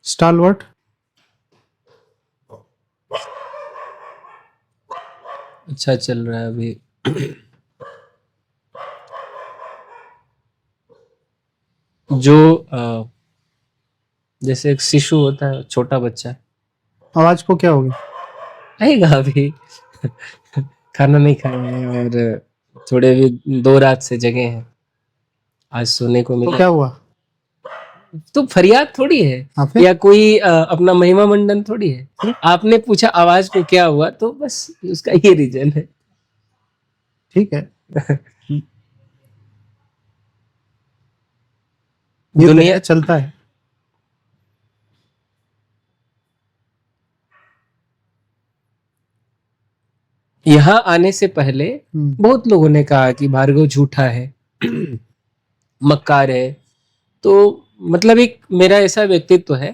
स्टालवर्ट। अच्छा चल रहा है अभी। जो जैसे एक शिशु होता है, छोटा बच्चा, आवाज को क्या हो गया? आएगा अभी। खाना नहीं खाया है और थोड़े भी 2 रात से जगे हैं। आज सोने को तो मिला क्या हुआ? तो फरियाद थोड़ी है हाँ, फिर? या कोई अपना महिमा मंडन थोड़ी है। आपने पूछा आवाज को क्या हुआ, तो बस उसका ये रीजन है। ठीक है। ये तो दुनिया है, चलता है। यहाँ आने से पहले बहुत लोगों ने कहा कि भार्गव झूठा है, मक्कार है। तो मतलब एक मेरा ऐसा व्यक्तित्व है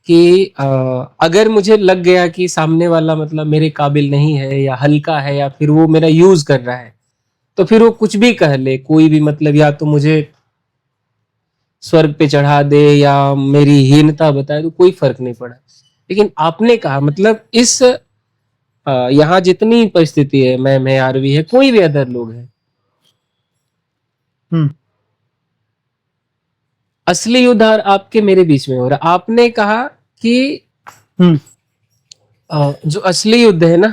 कि अगर मुझे लग गया कि सामने वाला मतलब मेरे काबिल नहीं है या हल्का है या फिर वो मेरा यूज कर रहा है, तो फिर वो कुछ भी कह ले, कोई भी मतलब, या तो मुझे स्वर्ग पे चढ़ा दे या मेरी हीनता बताए, तो कोई फर्क नहीं पड़ा। लेकिन आपने कहा मतलब इस यहाँ जितनी परिस्थिति है, मैं आरवी है, कोई भी अदर लोग है, असली युद्ध आपके मेरे बीच में हो रहा। आपने कहा कि जो असली युद्ध है ना,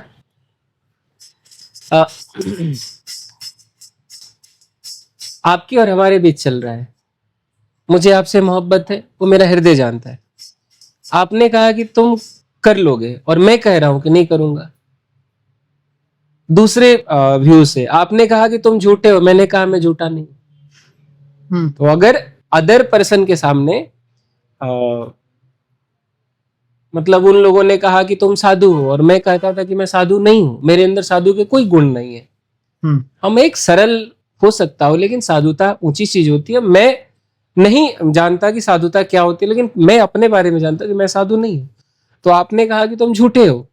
आपके और हमारे बीच चल रहा है। मुझे आपसे मोहब्बत है, वो मेरा हृदय जानता है। आपने कहा कि तुम कर लोगे और मैं कह रहा हूं कि नहीं करूंगा। दूसरे व्यू से आपने कहा कि तुम झूठे हो, मैंने कहा मैं झूठा नहीं। तो अगर अदर पर्सन के सामने मतलब उन लोगों ने कहा कि तुम साधु हो और मैं कहता था कि मैं साधु नहीं हूं, मेरे अंदर साधु के कोई गुण नहीं है, हम एक सरल हो सकता हो, लेकिन साधुता ऊंची चीज होती है। मैं नहीं जानता कि साधुता क्या होती है, लेकिन मैं अपने बारे में जानता कि मैं साधु नहीं हूं। तो आपने कहा कि तुम झूठे हो,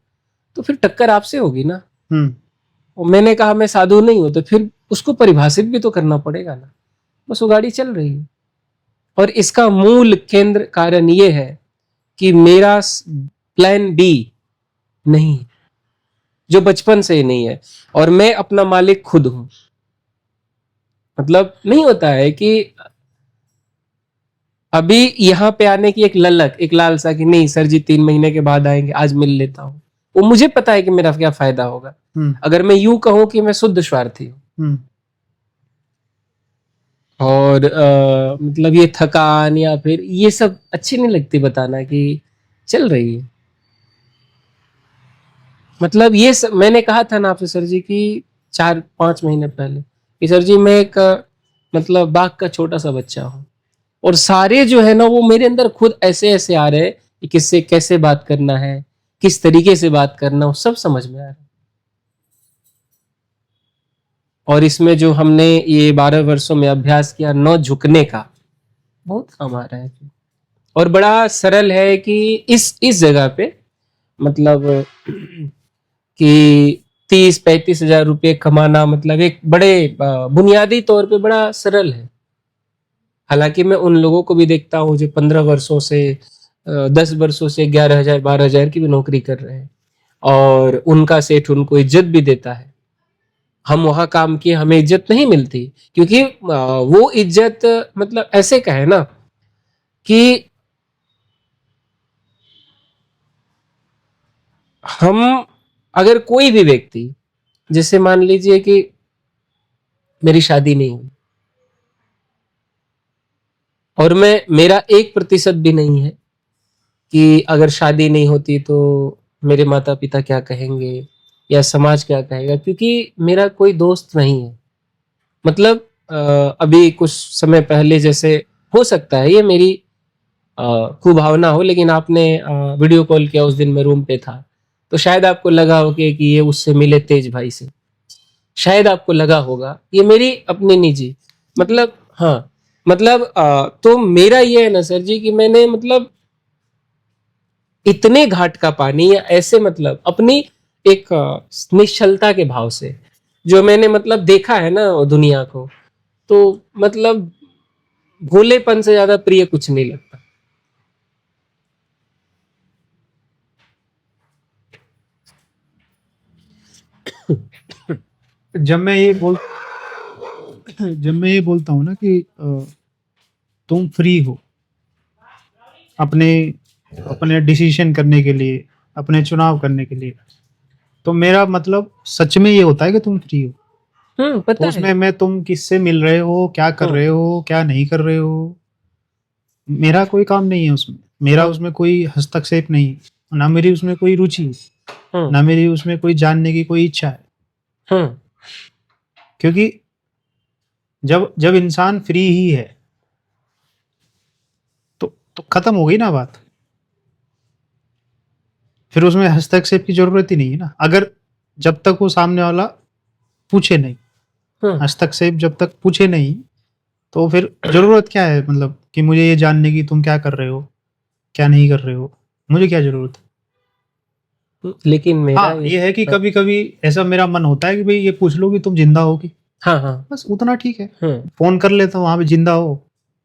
तो फिर टक्कर आपसे होगी ना। और मैंने कहा मैं साधु नहीं हूं, तो फिर उसको परिभाषित भी तो करना पड़ेगा ना। बस वो गाड़ी चल रही है। और इसका मूल केंद्र कारण ये है कि मेरा प्लान बी नहीं, जो बचपन से ही नहीं है, और मैं अपना मालिक खुद हूं। मतलब नहीं होता है कि अभी यहां पे आने की एक ललक, एक लालसा कि नहीं सर जी 3 महीने के बाद आएंगे, आज मिल लेता हूं। वो मुझे पता है कि मेरा क्या फायदा होगा अगर मैं यूं कहूं कि मैं शुद्ध स्वार्थी हूं। और मतलब ये थकान या फिर ये सब अच्छी नहीं लगती बताना कि चल रही है। मतलब ये सब मैंने कहा था ना आपसे सर जी की 4-5 महीने पहले कि सर जी मैं एक मतलब बाघ का छोटा सा बच्चा हूं, और सारे जो है ना वो मेरे अंदर खुद ऐसे ऐसे आ रहे हैं कि किससे कैसे बात करना है, किस तरीके से बात करना, वो सब समझ में आ रहा है। और इसमें जो हमने ये 12 वर्षों में अभ्यास किया न झुकने का, बहुत काम आ रहा है। और बड़ा सरल है कि इस जगह पे मतलब कि 30-35 हजार रुपये कमाना मतलब एक बड़े बुनियादी तौर पे बड़ा सरल है। हालांकि मैं उन लोगों को भी देखता हूँ जो 15 वर्षों से 10 वर्षों से 11,000 12,000 की भी नौकरी कर रहे हैं, और उनका सेठ उनको इज्जत भी देता है। हम वहां काम किए, हमें इज्जत नहीं मिलती, क्योंकि वो इज्जत मतलब ऐसे कहे ना कि हम अगर कोई भी व्यक्ति, जैसे मान लीजिए कि मेरी शादी नहीं हुई और मैं मेरा 1% भी नहीं है कि अगर शादी नहीं होती तो मेरे माता पिता क्या कहेंगे या समाज क्या कहेगा, क्योंकि मेरा कोई दोस्त नहीं है। मतलब अभी कुछ समय पहले, जैसे हो सकता है ये मेरी कुभावना हो, लेकिन आपने वीडियो कॉल किया उस दिन, मैं रूम पे था, तो शायद आपको लगा हो कि ये उससे मिले तेज भाई से, शायद आपको लगा होगा। ये मेरी अपनी निजी मतलब, हाँ मतलब तो मेरा ये है ना सर जी कि मैंने मतलब इतने घाट का पानी या ऐसे मतलब अपनी एक निश्चलता के भाव से जो मैंने मतलब देखा है ना दुनिया को, तो मतलब भोलेपन से ज्यादा प्रिय कुछ नहीं लगता। जब मैं ये बोल जब मैं ये बोलता हूँ ना कि तुम फ्री हो अपने अपने डिसीजन करने के लिए, अपने चुनाव करने के लिए, तो मेरा मतलब सच में ये होता है कि तुम फ्री हो। तो पता है। उसमें मैं तुम किससे मिल रहे हो, क्या कर रहे हो, क्या नहीं कर रहे हो, मेरा कोई काम नहीं है उसमें। मेरा उसमें कोई हस्तक्षेप नहीं है, ना मेरी उसमें कोई रुचि है, ना मेरी उसमें कोई जानने की कोई इच्छा है। क्योंकि जब जब इंसान फ्री ही है तो खत्म हो गई ना बात। फिर उसमें हस्तक्षेप की जरूरत ही नहीं है ना, अगर जब तक वो सामने वाला पूछे नहीं, हस्तक्षेप जब तक पूछे नहीं, तो फिर जरूरत क्या है, मतलब कि मुझे ये जानने की तुम क्या कर रहे हो, क्या नहीं कर रहे हो, मुझे क्या जरूरत है। लेकिन मेरा हाँ ये है कि कभी कभी ऐसा मेरा मन होता है कि भाई ये पूछ लो कि तुम जिंदा हो कि, हाँ हाँ बस उतना ठीक है। फोन कर लेता हूँ, वहां पे जिंदा हो,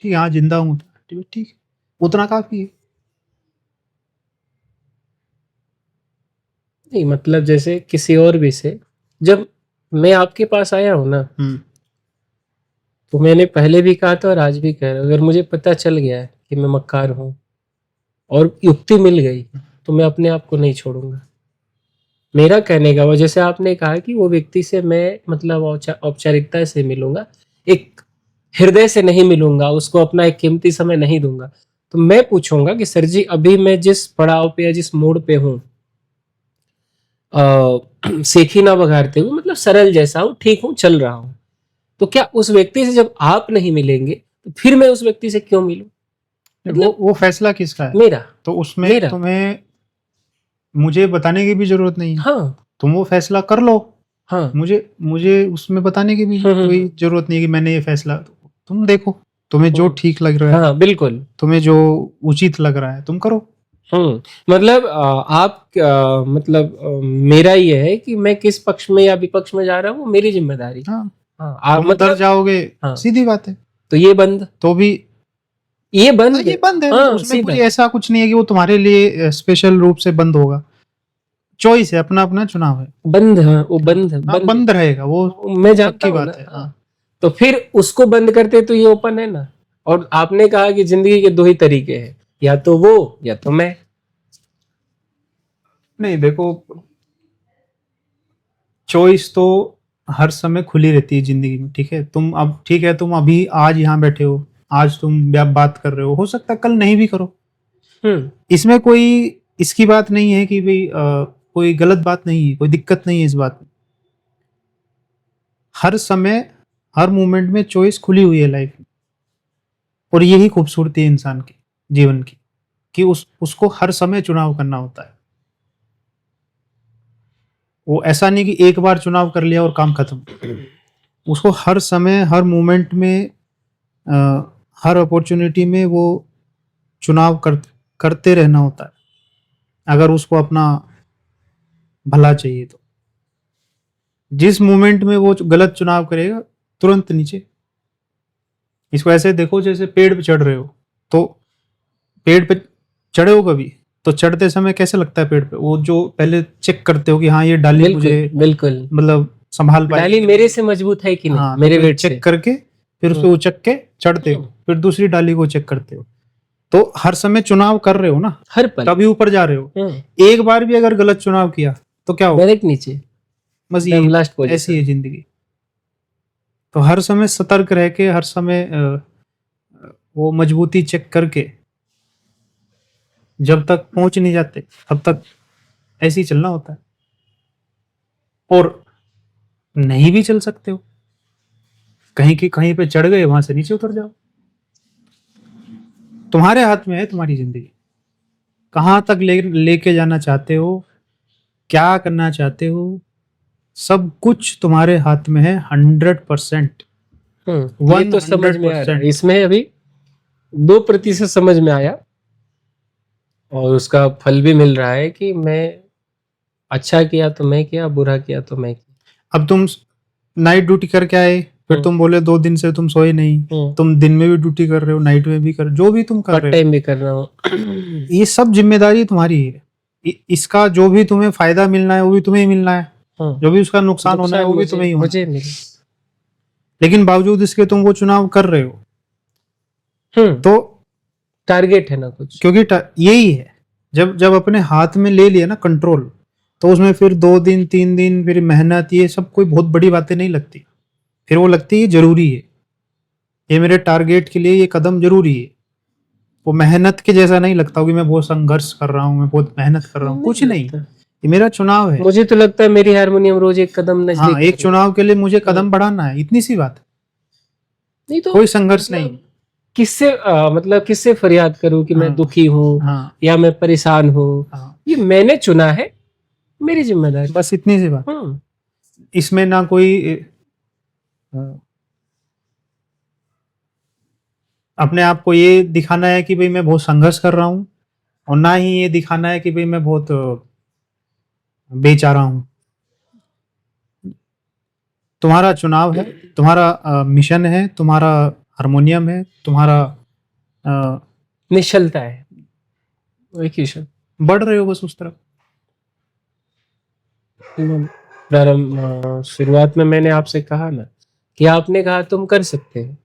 ठीक है, हाँ जिंदा हूँ, ठीक है, उतना काफी है। नहीं मतलब जैसे किसी और भी से, जब मैं आपके पास आया हूँ ना, तो मैंने पहले भी कहा था और आज भी कह रहा हूं, अगर मुझे पता चल गया है कि मैं मक्कार हूँ और युक्ति मिल गई, तो मैं अपने आप को नहीं छोड़ूंगा। मेरा कहने का वो, जैसे आपने कहा कि वो व्यक्ति से मैं मतलब औपचारिकता से मिलूंगा, एक हृदय से नहीं मिलूंगा, उसको अपना एक कीमती समय नहीं दूंगा, तो मैं पूछूंगा कि सर जी अभी मैं जिस पड़ाव पे या जिस मोड़ पे हूँ, सेखी ना बघारते हुए, मतलब सरल जैसा हूँ, ठीक हूँ, चल रहा हूँ, तो क्या उस व्यक्ति से जब आप नहीं मिलेंगे तो फिर मैं उस व्यक्ति से क्यों मिलूं? मतलब वो फैसला किसका है? मेरा। तो उसमें मेरा। तुम्हें मुझे बताने की भी जरूरत नहीं है। हाँ तुम वो फैसला कर लो, हाँ मुझे मुझे उसमें बताने की भी कोई जरूरत नहीं है कि मैंने ये फैसला, तुम देखो तुम्हें जो ठीक लग रहा है, हाँ बिल्कुल, तुम्हें जो उचित लग रहा है तुम करो। मतलब आप मतलब मेरा ये है कि मैं किस पक्ष में या विपक्ष में जा रहा हूँ, मेरी जिम्मेदारी। हाँ हाँ आप तुम उधर मतलब, जाओगे, हाँ सीधी बात है, तो ये बंद, तो भी ये बंद, ये बंद है, हाँ उसमें सीधा। कोई ऐसा कुछ नहीं है कि वो तुम्हारे लिए स्पेशल रूप से बंद होगा। चॉइस है, अपना अपना चुनाव है। बंद, हाँ वो हाँ, बंद, हाँ, बंद रहेगा वो मैं जानता पक्की हूँ बात ना। है। हाँ। तो फिर उसको बंद करते तो ये ओपन है ना। और आपने कहा कि जिंदगी के दो ही तरीके हैं, या तो वो या तो मैं। नहीं देखो, चॉइस तो हर समय खुली रहती है जिंदगी में, ठीक है। तुम अब ठीक है, तुम अभी आज यहाँ बैठे हो, आज तुम बात कर रहे हो सकता है कल नहीं भी करो। इसमें कोई इसकी बात नहीं है कि भाई कोई गलत बात नहीं है, कोई दिक्कत नहीं है इस बात में। हर समय हर मोमेंट में चॉइस खुली हुई है लाइफ में, और यही खूबसूरती है इंसान की जीवन की, कि उसको हर समय चुनाव करना होता है। वो ऐसा नहीं कि एक बार चुनाव कर लिया और काम खत्म, उसको हर समय हर मोमेंट में अ, हर अपॉर्चुनिटी में वो चुनाव करते रहना होता है, अगर उसको अपना भला चाहिए तो। जिस मोमेंट में वो गलत चुनाव करेगा, तुरंत नीचे। इसको ऐसे देखो जैसे पेड़ पे चढ़ रहे हो, तो पेड़ पे चढ़े हो कभी, तो चढ़ते समय कैसे लगता है पेड़ पे, वो जो पहले चेक करते हो कि हाँ ये डाली मुझे बिल्कुल मतलब संभाल पाएगी, डाली मेरे से मजबूत है कि नहीं, हाँ, मेरे तो वेट से। चेक करके फिर उसको उचक के चढ़ते हो, फिर दूसरी डाली को चेक करते हो। तो हर समय चुनाव कर रहे हो ना, हर पल तभी ऊपर जा रहे हो। एक बार भी अगर गलत चुनाव किया तो क्या होगा? डायरेक्ट नीचे, बस ये ऐसी है जिंदगी। तो हर समय सतर्क रह के, हर समय वो मजबूती चेक करके, जब तक पहुंच नहीं जाते तब तक ऐसे ही चलना होता है। और नहीं भी चल सकते हो, कहीं पे चढ़ गए, वहां से नीचे उतर जाओ। तुम्हारे हाथ में है तुम्हारी जिंदगी, कहाँ तक लेके जाना चाहते हो, क्या करना चाहते हो, सब कुछ तुम्हारे हाथ में है। 100%। ये तो समझ में आ रहा है, इसमें अभी 2% समझ में आया, और उसका फल भी मिल रहा है कि मैं अच्छा किया तो मैं किया, बुरा किया तो मैं किया। अब तुम नाइट ड्यूटी करके आए, फिर तुम बोले 2 दिन से तुम सोए नहीं, तुम दिन में भी ड्यूटी कर रहे हो, नाइट में भी कर, जो भी तुम कर रहे हो, टाइम भी कर रहा हूँ, ये सब जिम्मेदारी तुम्हारी है। इसका जो भी तुम्हें फायदा मिलना है वो भी तुम्हें मिलना है, हाँ, जो भी उसका नुकसान होना है वो भी मुझे- तुम्हें ही होना है। मुझे मिले। लेकिन बावजूद इसके तुम वो चुनाव कर रहे हो, तो टारगेट है ना कुछ। क्योंकि यही है, जब जब अपने हाथ में ले लिया ना कंट्रोल, तो उसमें फिर 2 दिन 3 दिन फिर मेहनत, ये सब कोई बहुत बड़ी बातें नहीं लगती। फिर वो लगती है जरूरी है, ये मेरे टारगेट के लिए ये कदम जरूरी है। वो मेहनत के जैसा नहीं लगता कि मैं बहुत संघर्ष कर रहा हूँ, मैं बहुत मेहनत कर रहा हूँ, कुछ नहीं, लगता। ये मेरा चुनाव है। मुझे तो लगता है मेरी हारमोनियम रोज एक कदम नजदीक हाँ, एक कर रही चुनाव के लिए मुझे कदम बढ़ाना है, इतनी सी बात है, है। नहीं तो कोई संघर्ष मतलब नहीं। किससे मतलब किससे फरियाद करूं कि मैं हाँ, दुखी हूँ हाँ, या मैं परेशान हूँ। हाँ, ये मैंने चुना है, मेरी जिम्मेदारी। बस इतनी सी बात। इसमें ना कोई अपने आप को ये दिखाना है कि भाई मैं बहुत संघर्ष कर रहा हूँ, और ना ही ये दिखाना है कि भाई मैं बहुत बेचारा हूँ। तुम्हारा चुनाव है, तुम्हारा मिशन है, तुम्हारा हारमोनियम है, तुम्हारा निश्चलता है, एक ही शब्द। बढ़ रहे हो बस उस तरफ। प्रारंभ शुरुआत में मैंने आपसे कहा ना कि आपने कहा तुम कर सकते हो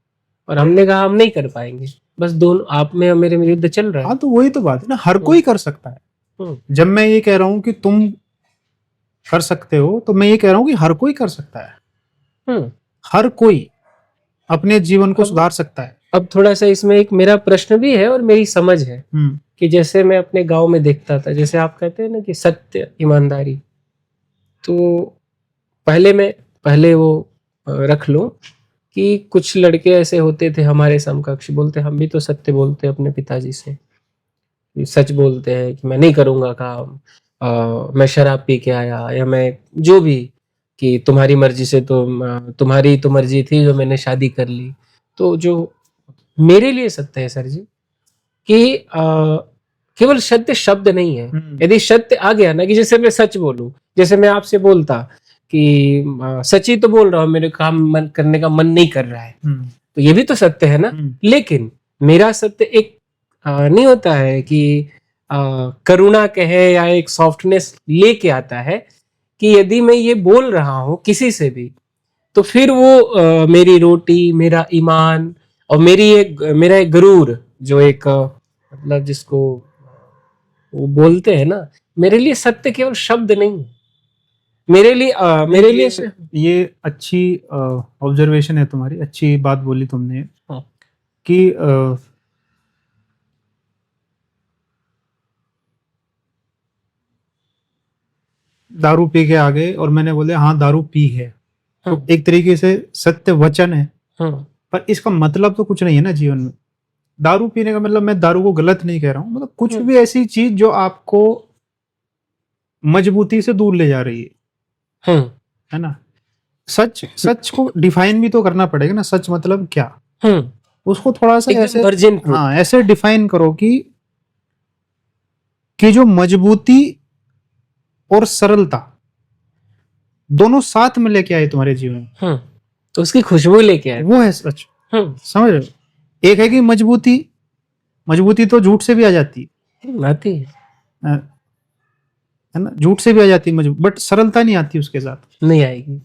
और हमने कहा हम नहीं कर पाएंगे। बस दोनों आप में और मेरे में युद्ध चल रहा है। हाँ, तो वही तो बात है ना, हर कोई कर सकता है। जब मैं ये कह रहा हूँ कि तुम कर सकते हो, तो मैं ये कह रहा हूँ कि हर कोई कर सकता है। हर कोई अपने जीवन को सुधार सकता है। अब थोड़ा सा इसमें एक मेरा प्रश्न भी है और मेरी समझ है कि जैसे मैं अपने गांव में देखता था, जैसे आप कहते हैं ना कि सत्य ईमानदारी, तो पहले वो रख लो कि कुछ लड़के ऐसे होते थे हमारे समकक्ष, बोलते हम भी तो सत्य बोलते अपने पिताजी से, सच बोलते हैं कि मैं नहीं करूंगा काम, मैं शराब पी के आया, या मैं जो भी, कि तुम्हारी मर्जी से तो तुम्हारी तो मर्जी थी जो मैंने शादी कर ली। तो जो मेरे लिए सत्य है सर जी कि केवल सत्य शब्द नहीं है। यदि सत्य आ गया ना, कि जैसे मैं सच बोलूं, जैसे मैं आपसे बोलता कि सच ही तो बोल रहा हूँ, मेरे काम करने का मन नहीं कर रहा है, तो ये भी तो सत्य है ना। लेकिन मेरा सत्य एक नहीं होता है कि करुणा कहे या एक सॉफ्टनेस लेके आता है कि यदि मैं ये बोल रहा हूं किसी से भी, तो फिर वो मेरी रोटी, मेरा ईमान और मेरा एक गरूर, जो एक मतलब जिसको वो बोलते हैं ना, मेरे लिए सत्य केवल शब्द नहीं है। मेरे लिए ये अच्छी ऑब्जर्वेशन है तुम्हारी, अच्छी बात बोली तुमने कि दारू पी के आ गए और मैंने बोले हाँ दारू पी है, तो एक तरीके से सत्य वचन है, पर इसका मतलब तो कुछ नहीं है ना जीवन में। दारू पीने का मतलब, मैं दारू को गलत नहीं कह रहा हूँ, मतलब कुछ भी ऐसी चीज जो आपको मजबूती से दूर ले जा रही है ना। सच को डिफाइन भी तो करना पड़ेगा ना, सच मतलब क्या, उसको थोड़ा सा ऐसे ऐसे डिफाइन करो कि जो मजबूती और सरलता दोनों साथ में लेके आए तुम्हारे जीवन में, तो उसकी खुशबू लेके आए, वो है सच। समझ रहे हो? एक है कि मजबूती तो झूठ से भी आ जाती है ना, झूठ से भी आ जाती है मजबूत, बट सरलता नहीं आती, उसके साथ नहीं आएगी।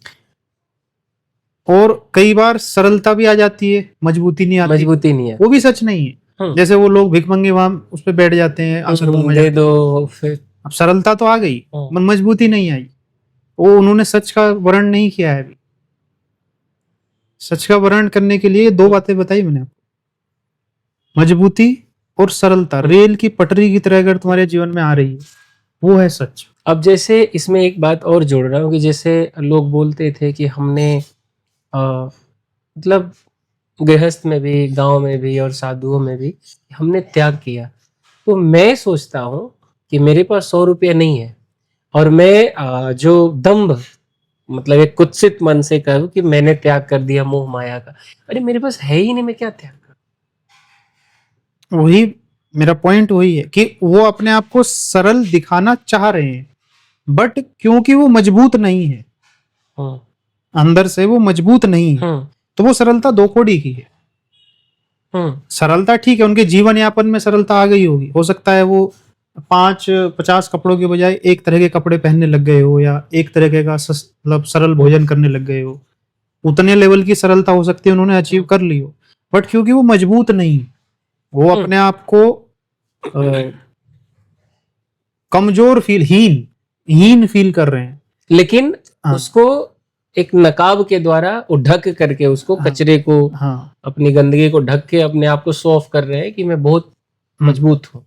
और कई बार सरलता भी आ जाती है, मजबूती नहीं आती, वो भी सच नहीं है। जैसे वो लोग भिखमंगे वहां उस पे बैठ जाते हैं, आश्रमों में दे दो, फिर अब सरलता तो आ गई, मजबूती नहीं आई, वो उन्होंने सच का वर्ण नहीं किया है। अभी सच का वर्ण करने के लिए 2 बातें बताई मैंने आपको, मजबूती और सरलता, रेल की पटरी की तरह अगर तुम्हारे जीवन में आ रही है, वो है सच। अब जैसे इसमें एक बात और जोड़ रहा हूँ कि जैसे लोग बोलते थे कि हमने मतलब गृहस्थ में भी, गांव में भी और साधुओं में भी हमने त्याग किया, तो मैं सोचता हूँ कि मेरे पास 100 रुपया नहीं है और मैं जो दम्भ मतलब एक कुत्सित मन से कहूँ कि मैंने त्याग कर दिया मोह माया का, अरे मेरे पास है ही नहीं, मैं क्या त्याग करूं। वही मेरा पॉइंट वही है कि वो अपने आप को सरल दिखाना चाह रहे हैं, बट क्योंकि वो मजबूत नहीं है, अंदर से वो मजबूत नहीं है, तो वो सरलता 2 कौड़ी की है। सरलता ठीक है, उनके जीवन यापन में सरलता आ गई होगी, हो सकता है वो 50 कपड़ों के बजाय एक तरह के कपड़े पहनने लग गए हो, या एक तरह का मतलब सरल भोजन करने लग गए हो, उतने लेवल की सरलता हो सकती है उन्होंने अचीव कर ली हो, बट क्योंकि वो मजबूत नहीं, वो अपने आप को कमजोर हीन फील कर रहे हैं। लेकिन हाँ। उसको एक नकाब के द्वारा वो ढक करके उसको हाँ। कचरे को, हाँ, अपनी गंदगी को ढक के अपने आप को शो ऑफ कर रहे हैं कि मैं बहुत मजबूत हूँ।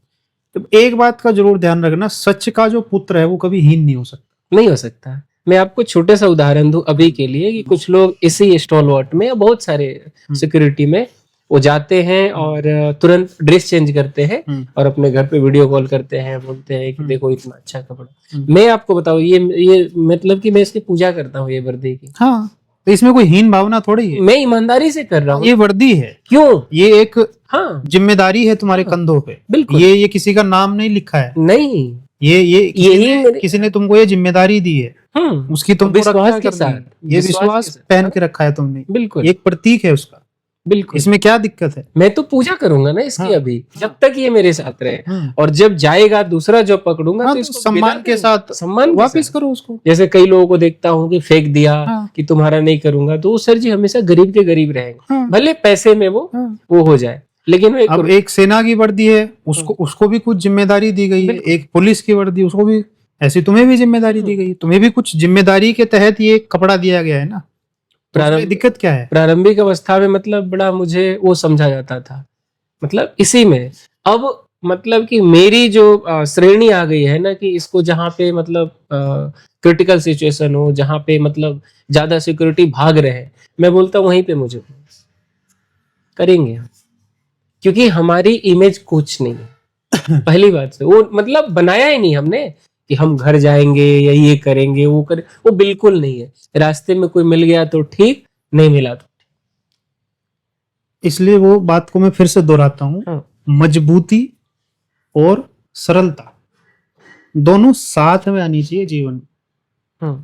तो एक बात का जरूर ध्यान रखना, सच का जो पुत्र है वो कभी हीन नहीं हो सकता। नहीं हो सकता। मैं आपको छोटे सा उदाहरण दूं अभी के लिए कि कुछ लोग इसी स्टॉलवर्ट में या बहुत सारे सिक्योरिटी में वो जाते हैं और तुरंत ड्रेस चेंज करते हैं और अपने घर पे वीडियो कॉल करते हैं, बोलते हैं कि देखो इतना अच्छा कपड़ा। मैं आपको बताऊं, ये मतलब कि मैं इसकी पूजा करता हूँ ये वर्दी की। हाँ, तो इसमें कोई हीन भावना थोड़ी है, मैं ईमानदारी से कर रहा हूँ। ये वर्दी है। क्यों? ये एक हाँ, जिम्मेदारी है तुम्हारे कंधों पे। बिल्कुल। ये किसी का नाम नहीं लिखा है, नहीं, ये किसी ने तुमको ये जिम्मेदारी दी है, उसकी तुमको विश्वास रक्षा के करनी साथ, है। ये विश्वास पहन के रखा है तुमने, बिल्कुल, एक प्रतीक है उसका। बिल्कुल। इसमें क्या दिक्कत है? मैं तो पूजा करूंगा ना इसकी। हाँ। अभी जब तक ये मेरे साथ रहे, और जब जाएगा दूसरा जो पकड़ूंगा हाँ, तो तो इसको सम्मान के साथ सम्मान वापस करो उसको। जैसे कई लोगों को देखता हूँ कि फेंक दिया, हाँ। कि तुम्हारा नहीं करूंगा, तो वो सर जी हमेशा गरीब के गरीब रहेंगे। हाँ। भले पैसे में वो हो जाए, लेकिन वो अब एक सेना की वर्दी है, उसको भी कुछ जिम्मेदारी दी गई है। एक पुलिस की वर्दी, उसको भी ऐसी तुम्हें भी जिम्मेदारी दी गई है। तुम्हें भी कुछ जिम्मेदारी के तहत ये कपड़ा दिया गया है ना। दिक्कत क्या है? प्रारंभिक अवस्था में मतलब बड़ा मुझे वो समझा जाता था, मतलब इसी में। अब मतलब कि मेरी जो श्रेणी आ गई है ना, कि इसको जहाँ पे मतलब क्रिटिकल सिचुएशन हो, जहाँ पे मतलब ज्यादा सिक्योरिटी भाग रहे, मैं बोलता हूँ वहीं पे मुझे करेंगे, क्योंकि हमारी इमेज कुछ नहीं है। पहली बात से वो मतलब बनाया ही नहीं हमने कि हम घर जाएंगे या ये करेंगे वो करें, वो बिल्कुल नहीं है। रास्ते में कोई मिल गया तो ठीक, नहीं मिला तो। इसलिए वो बात को मैं फिर से दोहराता हूँ, हाँ। मजबूती और सरलता दोनों साथ में आनी चाहिए जीवन में,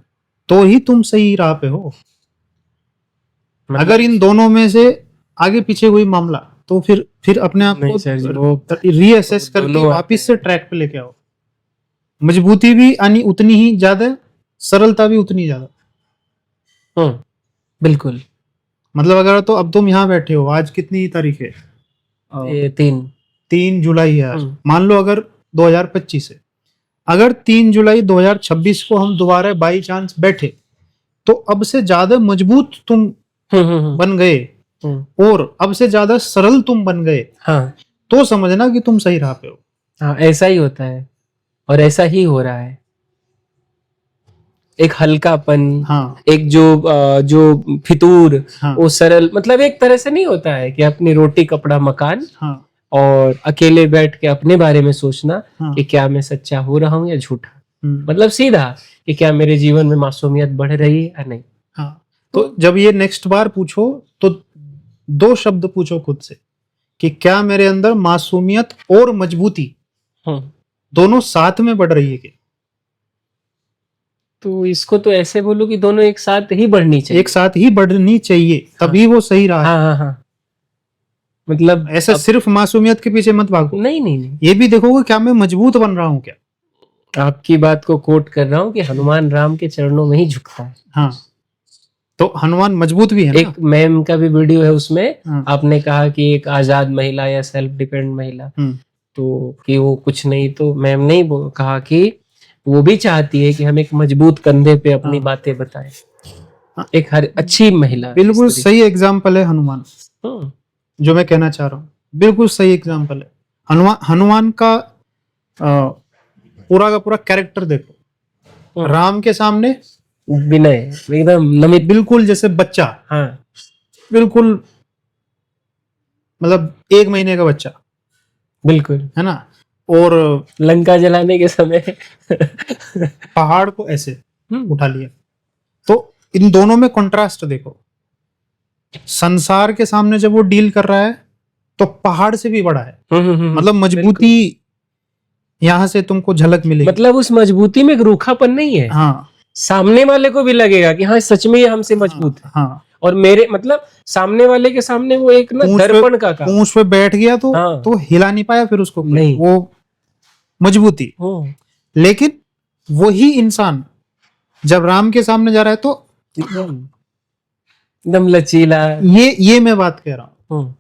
तो ही तुम सही राह पे हो। अगर इन दोनों में से आगे पीछे कोई मामला, तो फिर अपने आप को रीअसेस करके वापस से ट्रैक पे लेके आओ। मजबूती भी आनी उतनी ही ज्यादा, सरलता भी उतनी ज्यादा। बिल्कुल। मतलब अगर तो अब तुम यहाँ बैठे हो, आज कितनी तारीख है? 3 जुलाई है आज। मान लो अगर 2025 है, अगर 3 जुलाई 2026 को हम दोबारा बाई चांस बैठे, तो अब से ज्यादा मजबूत तुम बन गए और अब से ज्यादा सरल तुम बन गए, हाँ, तो समझना कि तुम सही राह पे हो। हाँ, ऐसा ही होता है और ऐसा ही हो रहा है। एक हल्कापन, हाँ, एक जो फितूर, हाँ, वो सरल, मतलब एक तरह से नहीं होता है कि अपनी रोटी कपड़ा मकान, हाँ, और अकेले बैठ के अपने बारे में सोचना, हाँ, कि क्या मैं सच्चा हो रहा हूँ या झूठा। मतलब सीधा कि क्या मेरे जीवन में मासूमियत बढ़ रही है या नहीं। हाँ, तो जब ये नेक्स्ट बार पूछो तो 2 शब्द पूछो खुद से कि क्या मेरे अंदर मासूमियत और मजबूती दोनों साथ में बढ़ रही है क्या? तो इसको तो ऐसे बोलो कि दोनों एक साथ ही बढ़नी चाहिए। एक साथ ही बढ़नी चाहिए, तभी वो सही रहा है। हाँ, हाँ। मतलब ऐसा सिर्फ मासूमियत के पीछे मत भागो। नहीं। ये भी देखोगे क्या मैं मजबूत बन रहा हूँ क्या। आपकी बात को कोट कर रहा हूँ कि हनुमान राम के चरणों में ही झुकता है। हाँ, तो हनुमान मजबूत भी है ना। एक मैम का भी वीडियो है उसमें, हाँ, आपने कहा कि एक आजाद महिला या सेल्फ डिपेंडेंट महिला, तो कि वो कुछ नहीं, तो मैम ने कहा कि वो भी चाहती है कि हम एक मजबूत कंधे पे अपनी, हाँ, बातें बताएं। हाँ, एक हर अच्छी महिला। बिल्कुल सही एग्जाम्पल है हनुमान। जो मैं कहना चाह रहा हूँ बिल्कुल सही एग्जाम्पल है। हनुमान का पूरा का पूरा कैरेक्टर देखो। राम के सामने विनय, एकदम नमित, बिल्कुल जैसे बच्चा। हाँ, बिल्कुल मतलब 1 महीने का बच्चा, बिल्कुल, है ना। और लंका जलाने के समय पहाड़ को ऐसे उठा लिया। तो इन दोनों में कंट्रास्ट देखो। संसार के सामने जब वो डील कर रहा है तो पहाड़ से भी बड़ा है। मतलब मजबूती यहां से तुमको झलक मिलेगी। मतलब उस मजबूती में एक रूखापन नहीं है। हाँ, सामने वाले को भी लगेगा कि हाँ सच में ये हमसे मजबूत है। हाँ, और मेरे मतलब सामने वाले के सामने वो एक ना दर्पण का पूंछ पे बैठ गया तो, हाँ, तो हिला नहीं पाया फिर उसको नहीं। वो मजबूती। हम्म, लेकिन वही इंसान जब राम के सामने जा रहा है तो एकदम एकदम लचीला। ये मैं बात कह रहा हूं, हम्म,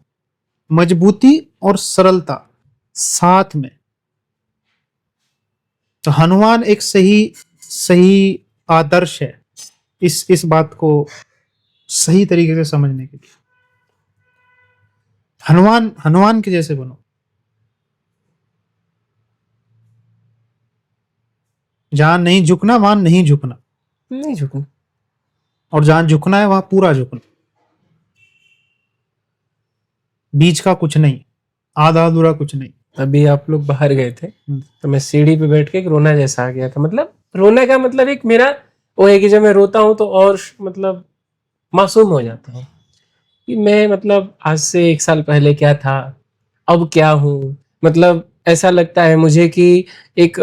मजबूती और सरलता साथ में। तो हनुमान एक सही सही आदर्श है इस बात को सही तरीके से समझने के लिए। हनुमान हनुमान के जैसे बनो, जहां नहीं झुकना वहां नहीं झुकना, नहीं झुकना। और जहां झुकना है वहां पूरा झुकना, बीच का कुछ नहीं, आधा अधूरा कुछ नहीं। अभी आप लोग बाहर गए थे तो मैं सीढ़ी पे बैठ के एक रोना जैसा आ गया था। मतलब रोने का मतलब एक मेरा वो है कि जब मैं रोता हूं तो और मतलब मासूम हो जाता हूँ कि मैं मतलब आज से 1 साल पहले क्या था, अब क्या हूँ। मतलब ऐसा लगता है मुझे कि एक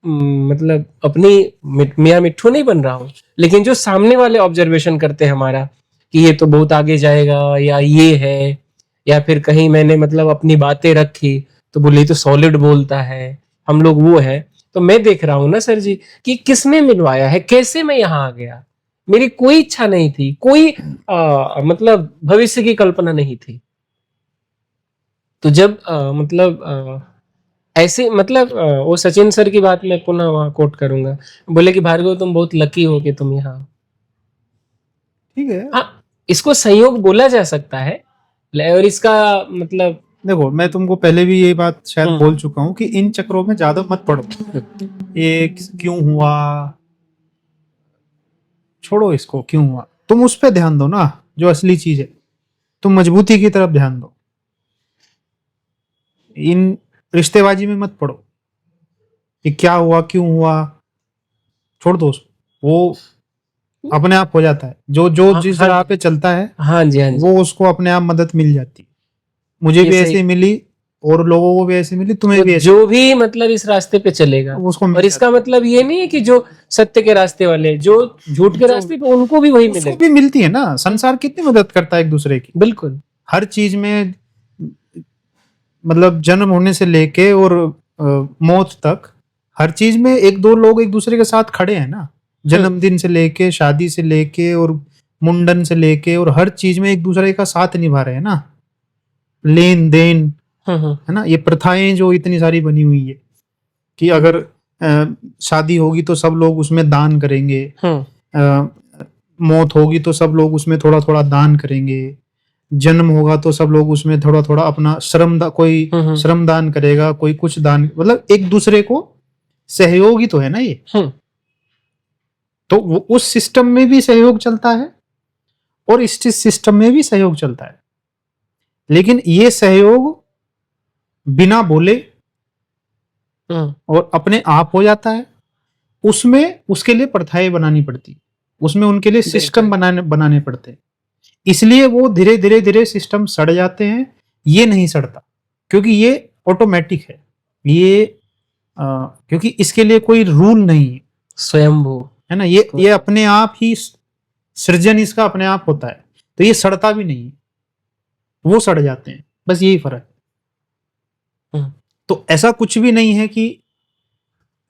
मतलब अपनी मियाँ मिट्ठू नहीं बन रहा हूँ, लेकिन जो सामने वाले ऑब्जर्वेशन करते हैं हमारा कि ये तो बहुत आगे जाएगा, या ये है, या फिर कहीं मैंने मतलब अपनी बातें रखी तो बोले तो सॉलिड बोलता है, हम लोग वो है। तो मैं देख रहा हूँ ना सर जी कि किसने मिलवाया है, कैसे मैं यहाँ आ गया। मेरी कोई इच्छा नहीं थी, कोई मतलब भविष्य की कल्पना नहीं थी। तो जब ऐसे मतलब वो सचिन सर की बात मैं पुनः वहां कोट करूंगा, बोले कि भार्गव तुम बहुत लकी हो कि तुम यहाँ। ठीक है। हाँ, इसको संयोग बोला जा सकता है, और इसका मतलब देखो, मैं तुमको पहले भी ये बात शायद बोल चुका हूँ कि इन चक्रों में ज्यादा मत पड़ो। ये क्यों हुआ, छोड़ो इसको, क्यों हुआ, तुम उस पर ध्यान दो ना जो असली चीज है। तुम मजबूती की तरफ ध्यान दो, इन रिश्तेबाजी में मत पड़ो कि क्या हुआ क्यों हुआ, छोड़ दो उसको। वो अपने आप हो जाता है, जो जो हाँ, जिस हाँ राह जी, पे चलता है हाँ जी, हाँ जी, वो उसको अपने आप मदद मिल जाती है। मुझे ये भी सही। ऐसे मिली और लोगों को भी ऐसे मिली, तुम्हें तो भी ऐसे जो भी मतलब इस रास्ते पे चलेगा, उसको और मिल इसका जाती है। मतलब ये नहीं है कि जो सत्य के रास्ते वाले, जो झूठ के जो रास्ते पे उनको भी वही उसको मिलेगा। भी मिलती है ना। संसार कितनी मदद करता है एक दूसरे की, बिल्कुल। हर चीज में। मतलब जन्म होने से लेके और मौत तक, हर चीज में एक दो लोग एक दूसरे के साथ खड़े हैं ना। जन्मदिन से लेके, शादी से लेके, और मुंडन से लेके, और हर चीज में एक दूसरे का साथ निभा रहे हैं ना। लेन देन, हम्म, है ना। ये प्रथाएं जो इतनी सारी बनी हुई है कि अगर शादी होगी तो सब लोग उसमें दान करेंगे, हम्म, मौत होगी तो सब लोग उसमें थोड़ा थोड़ा दान करेंगे, जन्म होगा तो सब लोग उसमें थोड़ा थोड़ा अपना कोई हम्म, श्रम दान करेगा, कोई कुछ दान, मतलब एक दूसरे को सहयोग ही तो है ना ये। हम्म, तो वो उस सिस्टम में भी सहयोग चलता है और इस सिस्टम में भी सहयोग चलता है, लेकिन ये सहयोग बिना बोले और अपने आप हो जाता है। उसमें उसके लिए प्रथाएं बनानी पड़ती, उसमें उनके लिए सिस्टम बनाने पड़ते हैं। इसलिए वो धीरे धीरे धीरे सिस्टम सड़ जाते हैं। ये नहीं सड़ता क्योंकि ये ऑटोमेटिक है। ये क्योंकि इसके लिए कोई रूल नहीं है, स्वयंभू है ना। ये अपने आप ही सृजन इसका अपने आप होता है, तो ये सड़ता भी नहीं है, वो सड़ जाते हैं, बस यही फर्क है। तो ऐसा कुछ भी नहीं है कि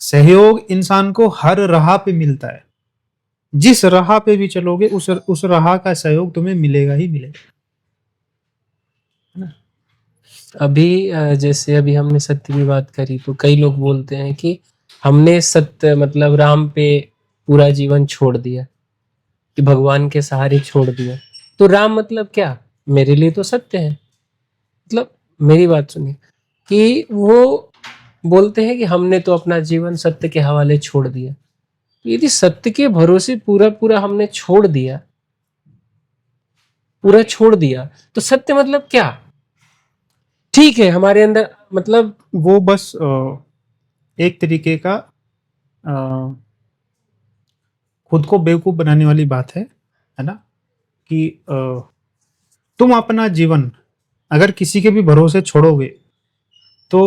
सहयोग इंसान को हर राह पे मिलता है। जिस राह पे भी चलोगे उस राह का सहयोग तुम्हें मिलेगा ही मिलेगा, है ना। अभी जैसे अभी हमने सत्य की बात करी तो कई लोग बोलते हैं कि हमने सत्य मतलब राम पे पूरा जीवन छोड़ दिया, कि भगवान के सहारे छोड़ दिया। तो राम मतलब क्या? मेरे लिए तो सत्य है। मतलब मेरी बात सुनिए कि वो बोलते हैं कि हमने तो अपना जीवन सत्य के हवाले छोड़ दिया। यदि सत्य के भरोसे पूरा पूरा हमने छोड़ दिया, पूरा छोड़ दिया, तो सत्य मतलब क्या? ठीक है, हमारे अंदर मतलब वो बस एक तरीके का खुद को बेवकूफ बनाने वाली बात है ना। कि तुम अपना जीवन अगर किसी के भी भरोसे छोड़ोगे तो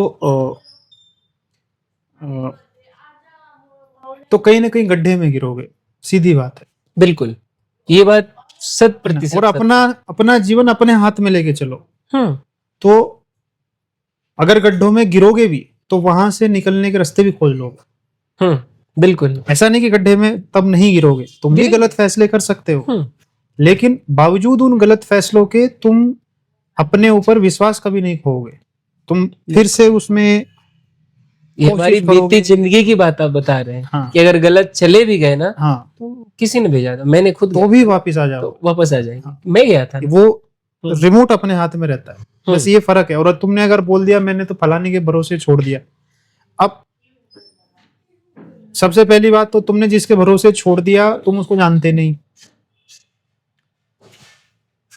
तो कहीं ना कहीं गड्ढे में गिरोगे, सीधी बात है। बिल्कुल, ये बात शत है ना। प्रतिशत और अपना अपना जीवन अपने हाथ में लेके चलो, हम्म, तो अगर गड्ढों में गिरोगे भी तो वहां से निकलने के रास्ते भी खोज लोगे। बिल्कुल। ऐसा नहीं कि गड्ढे में तब नहीं गिरोगे, तुम भी गलत फैसले कर सकते हो, लेकिन बावजूद उन गलत फैसलों के तुम अपने ऊपर विश्वास कभी नहीं खोओगे, तुम फिर से उसमें ये हमारी बीती जिंदगी की बात आप बता रहे हैं। हाँ। कि अगर गलत चले भी गए ना, हाँ, तो किसी ने भेजा था, मैंने खुद तो भी वापस आ जाओ, तो वापस आ जाएगी। हाँ। मैं गया था ना। वो रिमोट अपने हाथ में रहता है, बस ये फर्क है। और तुमने अगर बोल दिया मैंने तो फलाने के भरोसे छोड़ दिया, अब सबसे पहली बात तो तुमने जिसके भरोसे छोड़ दिया तुम उसको जानते नहीं,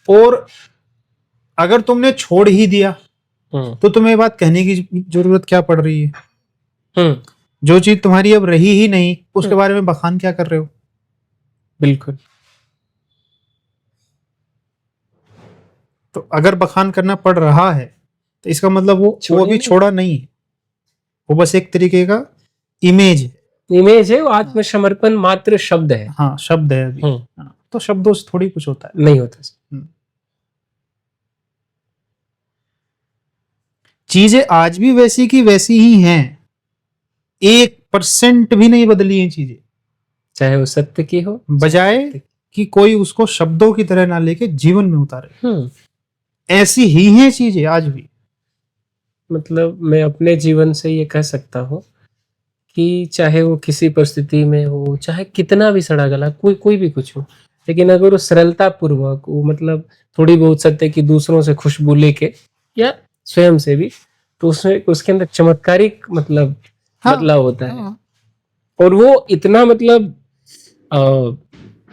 और अगर तुमने छोड़ ही दिया तो तुम्हें ये बात कहने की जरूरत क्या पड़ रही है? जो चीज तुम्हारी अब रही ही नहीं उसके बारे में बखान क्या कर रहे हो? बिल्कुल। तो अगर बखान करना पड़ रहा है तो इसका मतलब वो अभी छोड़ा नहीं है, वो बस एक तरीके का इमेज है, वो आत्मसमर्पण मात्र शब्द है। हाँ, शब्द है अभी। हाँ, तो शब्दों से थोड़ी कुछ होता है, नहीं होता। चीजें आज भी वैसी की वैसी ही हैं, 1% भी नहीं बदली हैं चीजें, चाहे वो सत्य की हो, बजाय कि कोई उसको शब्दों की तरह ना लेके जीवन में उतारे, ऐसी ही हैं चीजें आज भी। मतलब मैं अपने जीवन से ये कह सकता हूँ कि चाहे वो किसी परिस्थिति में हो, चाहे कितना भी सड़ा गला कोई भी कुछ हो, लेकिन अगर वो सरलता पूर्वक वो मतलब थोड़ी बहुत सत्य की दूसरों से खुशबू लेके या स्वयं से भी, तो उसमें उसके अंदर चमत्कारिक मतलब बदलाव होता है। और वो इतना मतलब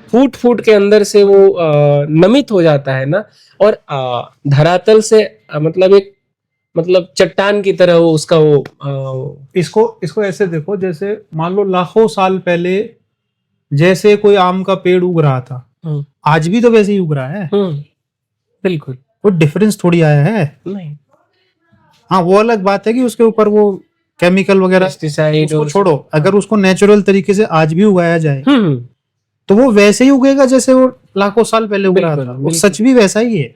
फूट फूट के अंदर से वो नमित हो जाता है ना, और धरातल से मतलब एक मतलब चट्टान की तरह वो उसका वो इसको ऐसे देखो, जैसे मान लो लाखों साल पहले जैसे कोई आम का पेड़ उग रहा था, आज भी तो वैसे ही उग रहा है। बिल्कुल, कोई डिफरेंस थोड़ी आया है। नहीं। हाँ, वो अलग बात है कि उसके ऊपर वो केमिकल वगैरह उसको छोड़ो, अगर उसको नेचुरल तरीके से आज भी उगाया जाए तो वो वैसे ही उगेगा जैसे वो लाखों साल पहले उग रहा था, वो सच भी वैसा ही है,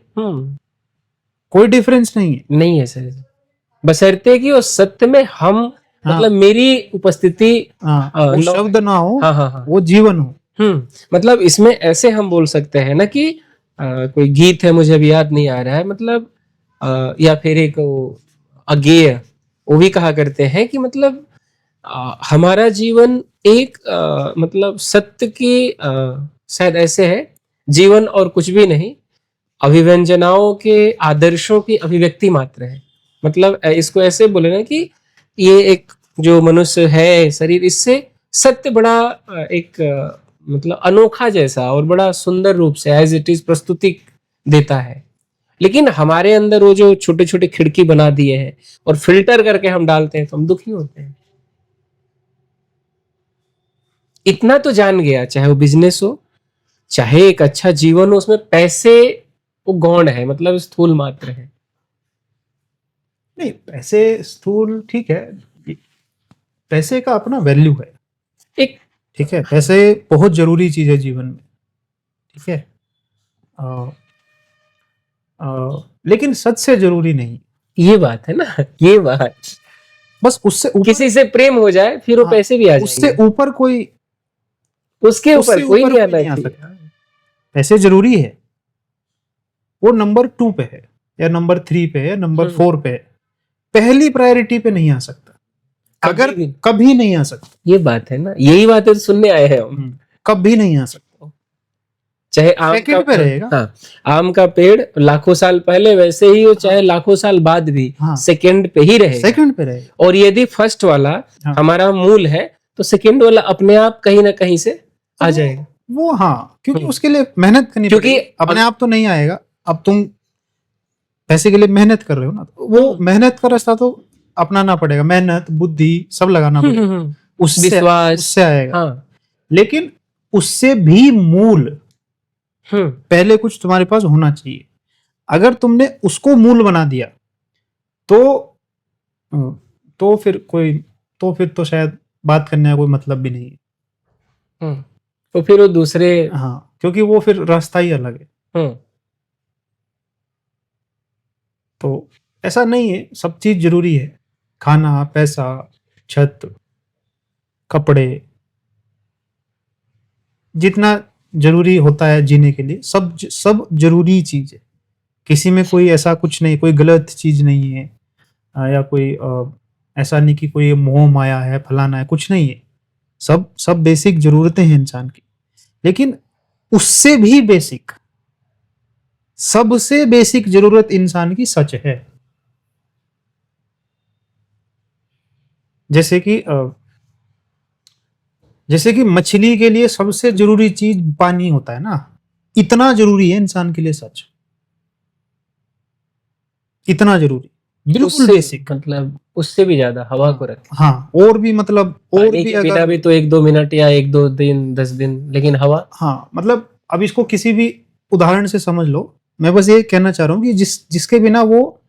कोई डिफरेंस नहीं है सर, बशर्ते कि उस सत्य में हम मतलब मेरी उपस्थिति वो शब्द ना हो, वो जीवन हो। मतलब इसमें ऐसे हम बोल सकते हैं ना कि कोई गीत है, मुझे अभी याद नहीं आ रहा है, मतलब या फिर एक अगेय वो भी कहा करते हैं कि मतलब हमारा जीवन एक मतलब सत्य की शायद ऐसे है, जीवन और कुछ भी नहीं, अभिव्यंजनाओं के आदर्शों की अभिव्यक्ति मात्र है। मतलब इसको ऐसे बोले ना कि ये एक जो मनुष्य है शरीर, इससे सत्य बड़ा एक मतलब अनोखा जैसा और बड़ा सुंदर रूप से एज इट इज प्रस्तुति देता है, लेकिन हमारे अंदर वो जो छोटे छोटे खिड़की बना दिए हैं और फिल्टर करके हम डालते हैं तो हम दुखी होते हैं। इतना तो जान गया, चाहे वो बिजनेस हो, चाहे एक अच्छा जीवन हो, उसमें पैसे वो गौण है, मतलब स्थूल मात्र है। नहीं, पैसे स्थूल ठीक है, पैसे का अपना वैल्यू है एक, ठीक है, पैसे बहुत जरूरी चीज है जीवन में, ठीक है, लेकिन सच से जरूरी नहीं, ये बात है ना, ये बात। बस उससे किसी से प्रेम हो जाए फिर वो पैसे भी आ जाएंगे, उससे ऊपर कोई, उसके ऊपर कोई नहीं आना सकता। पैसे जरूरी है, वो नंबर 2 पे है या नंबर 3 पे है, नंबर 4 पे है, पहली प्रायोरिटी पे नहीं आ सकता, अगर कभी नहीं आ सकता। ये बात है ना, यही बात है सुनने आए हैं हम, कभी नहीं आ सकता, चाहे आम का पे रहेगा। हाँ, आम का पेड़ लाखों साल पहले वैसे ही हो, चाहे लाखों साल बाद भी सेकंड पे ही रहेगा, सेकंड पे रहेगा। और यदि फर्स्ट वाला हमारा मूल है तो सेकंड वाला अपने आप कहीं ना कहीं से आ जाएगा। वो हाँ, क्योंकि उसके लिए मेहनत करनी पड़ेगी, अपने आप तो नहीं आएगा। अब तुम पैसे के लिए मेहनत कर रहे हो ना, तो वो मेहनत का रास्ता तो अपनाना पड़ेगा, मेहनत बुद्धि सब लगाना पड़ेगा, उससे आएगा। लेकिन उससे भी मूल पहले कुछ तुम्हारे पास होना चाहिए। अगर तुमने उसको मूल बना दिया तो फिर तो शायद बात करने का कोई मतलब भी नहीं है। तो फिर वो दूसरे, हाँ, क्योंकि वो फिर रास्ता ही अलग है। तो ऐसा नहीं है, सब चीज जरूरी है, खाना, पैसा, छत, कपड़े, जितना जरूरी होता है जीने के लिए, सब जरूरी चीज है। किसी में कोई ऐसा कुछ नहीं, कोई गलत चीज नहीं है, या कोई ऐसा नहीं कि कोई मोह माया है, फलाना है, कुछ नहीं है। सब बेसिक जरूरतें हैं इंसान की। लेकिन उससे भी बेसिक, सबसे बेसिक जरूरत इंसान की सच है। जैसे कि मछली के लिए सबसे जरूरी चीज पानी होता है ना, इतना जरूरी है इंसान के लिए सच, इतना जरूरी, बिल्कुल उससे बेसिक। मतलब उससे भी ज्यादा हवा को रख, हाँ, और भी मतलब, और पानी भी के बिना अगर, भी तो 1-2 मिनट या 1-2 दिन 10 दिन, लेकिन हवा। हाँ मतलब अब इसको किसी भी उदाहरण से समझ लो। मैं बस ये कहना चाह रहा हूँ कि जिसके बिना वो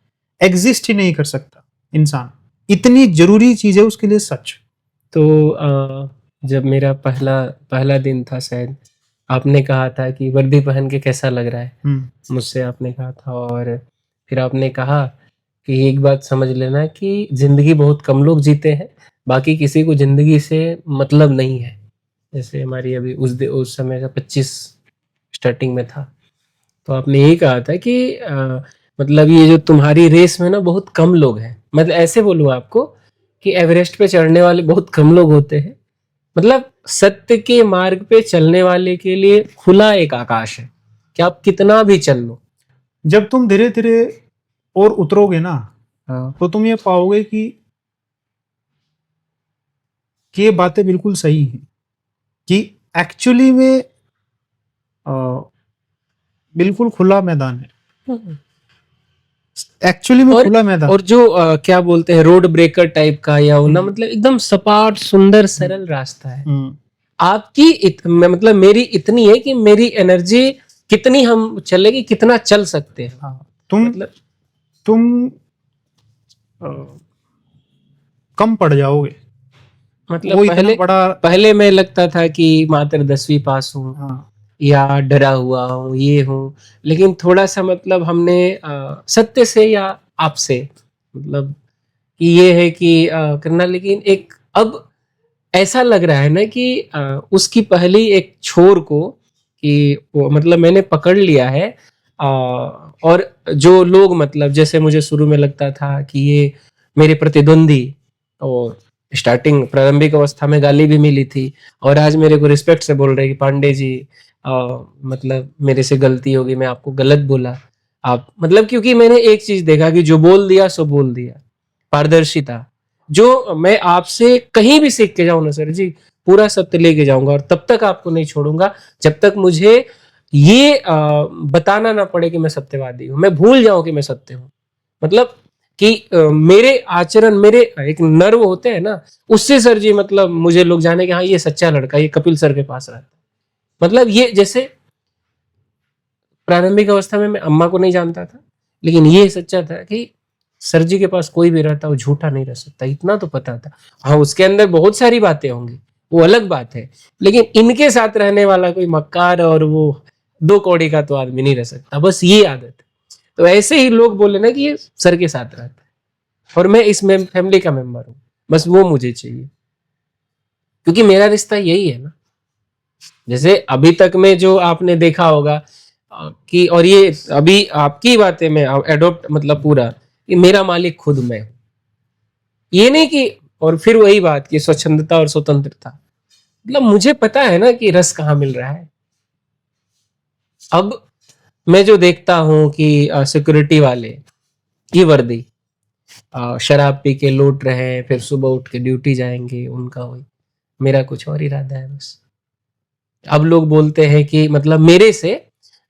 एग्जिस्ट ही नहीं कर सकता इंसान, इतनी जरूरी चीज है उसके लिए सच। तो जब मेरा पहला पहला दिन था शायद, आपने कहा था कि वर्दी पहन के कैसा लग रहा है, मुझसे आपने कहा था। और फिर आपने कहा कि एक बात समझ लेना कि जिंदगी बहुत कम लोग जीते हैं, बाकी किसी को जिंदगी से मतलब नहीं है। जैसे हमारी अभी उस समय का 25 स्टार्टिंग में था, तो आपने यही कहा था कि मतलब ये जो तुम्हारी रेस में ना बहुत कम लोग हैं, मतलब ऐसे बोलूँ आपको कि एवरेस्ट पे चढ़ने वाले बहुत कम लोग होते हैं। मतलब सत्य के मार्ग पे चलने वाले के लिए खुला एक आकाश है कि आप कितना भी चल लो। जब तुम धीरे धीरे और उतरोगे ना, तो तुम ये पाओगे कि ये बातें बिल्कुल सही हैं, कि एक्चुअली में बिल्कुल खुला मैदान है, एक्चुअली में और खुला मैदान। और जो क्या बोलते हैं रोड ब्रेकर टाइप का या वो ना, मतलब एकदम सपाट सुंदर सरल रास्ता है। आपकी मतलब मेरी इतनी है कि मेरी एनर्जी कितनी हम चलेगी, कितना चल सकते हैं। हाँ, तुम अ, कम पड़ जाओगे, मतलब वो इतना बड़ा। पहले मैं लगता था कि मात्र 10वीं पास हूँ, हाँ, या डरा हुआ हूँ, ये हूँ। लेकिन थोड़ा सा मतलब हमने सत्य से या आपसे मतलब कि ये है कि करना, लेकिन एक अब ऐसा लग रहा है ना कि उसकी पहली एक छोर को कि वो मतलब मैंने पकड़ लिया है। और जो लोग मतलब जैसे मुझे शुरू में लगता था कि ये मेरे प्रतिद्वंदी, और स्टार्टिंग प्रारंभिक अवस्था में गाली भी मिली थी, और आज मेरे को रिस्पेक्ट से बोल रहे कि पांडे जी मतलब मेरे से गलती होगी, मैं आपको गलत बोला। आप मतलब क्योंकि मैंने एक चीज देखा कि जो बोल दिया सो बोल दिया, पारदर्शिता। जो मैं आपसे कहीं भी सीख के जाऊं ना सर जी, पूरा सत्य लेके जाऊंगा, और तब तक आपको नहीं छोड़ूंगा जब तक मुझे ये बताना ना पड़े कि मैं सत्यवादी हूं, मैं भूल जाऊं कि मैं सत्य हूं। मतलब कि मेरे आचरण, मेरे एक नर्व होते हैं ना, उससे सर जी मतलब मुझे लोग जाने कि हाँ ये सच्चा लड़का, ये कपिल सर के पास रहता है। मतलब ये जैसे प्रारंभिक अवस्था में मैं अम्मा को नहीं जानता था, लेकिन ये सच्चा था कि सर जी के पास कोई भी रहता वो झूठा नहीं रह सकता, इतना तो पता था। हाँ उसके अंदर बहुत सारी बातें होंगी, वो अलग बात है, लेकिन इनके साथ रहने वाला कोई मक्कार और वो 2 कौड़ी का तो आदमी नहीं रह सकता, बस ये आदत है। तो ऐसे ही लोग बोले ना कि ये सर के साथ रहता है, और मैं इस फैमिली का मेंबर हूं, बस वो मुझे चाहिए, क्योंकि मेरा रिश्ता यही है ना। जैसे अभी तक में जो आपने देखा होगा कि, और ये अभी आपकी बातें में एडोप्ट मतलब पूरा, कि मेरा मालिक खुद मैं हूं। ये नहीं कि, और फिर वही बात कि स्वच्छंदता और स्वतंत्रता, मतलब मुझे पता है ना कि रस कहाँ मिल रहा है। अब मैं जो देखता हूं कि सिक्योरिटी वाले की वर्दी, शराब पी के लौट रहे हैं, फिर सुबह उठ के ड्यूटी जाएंगे, उनका वही, मेरा कुछ और इरादा है बस। अब लोग बोलते हैं कि मतलब मेरे से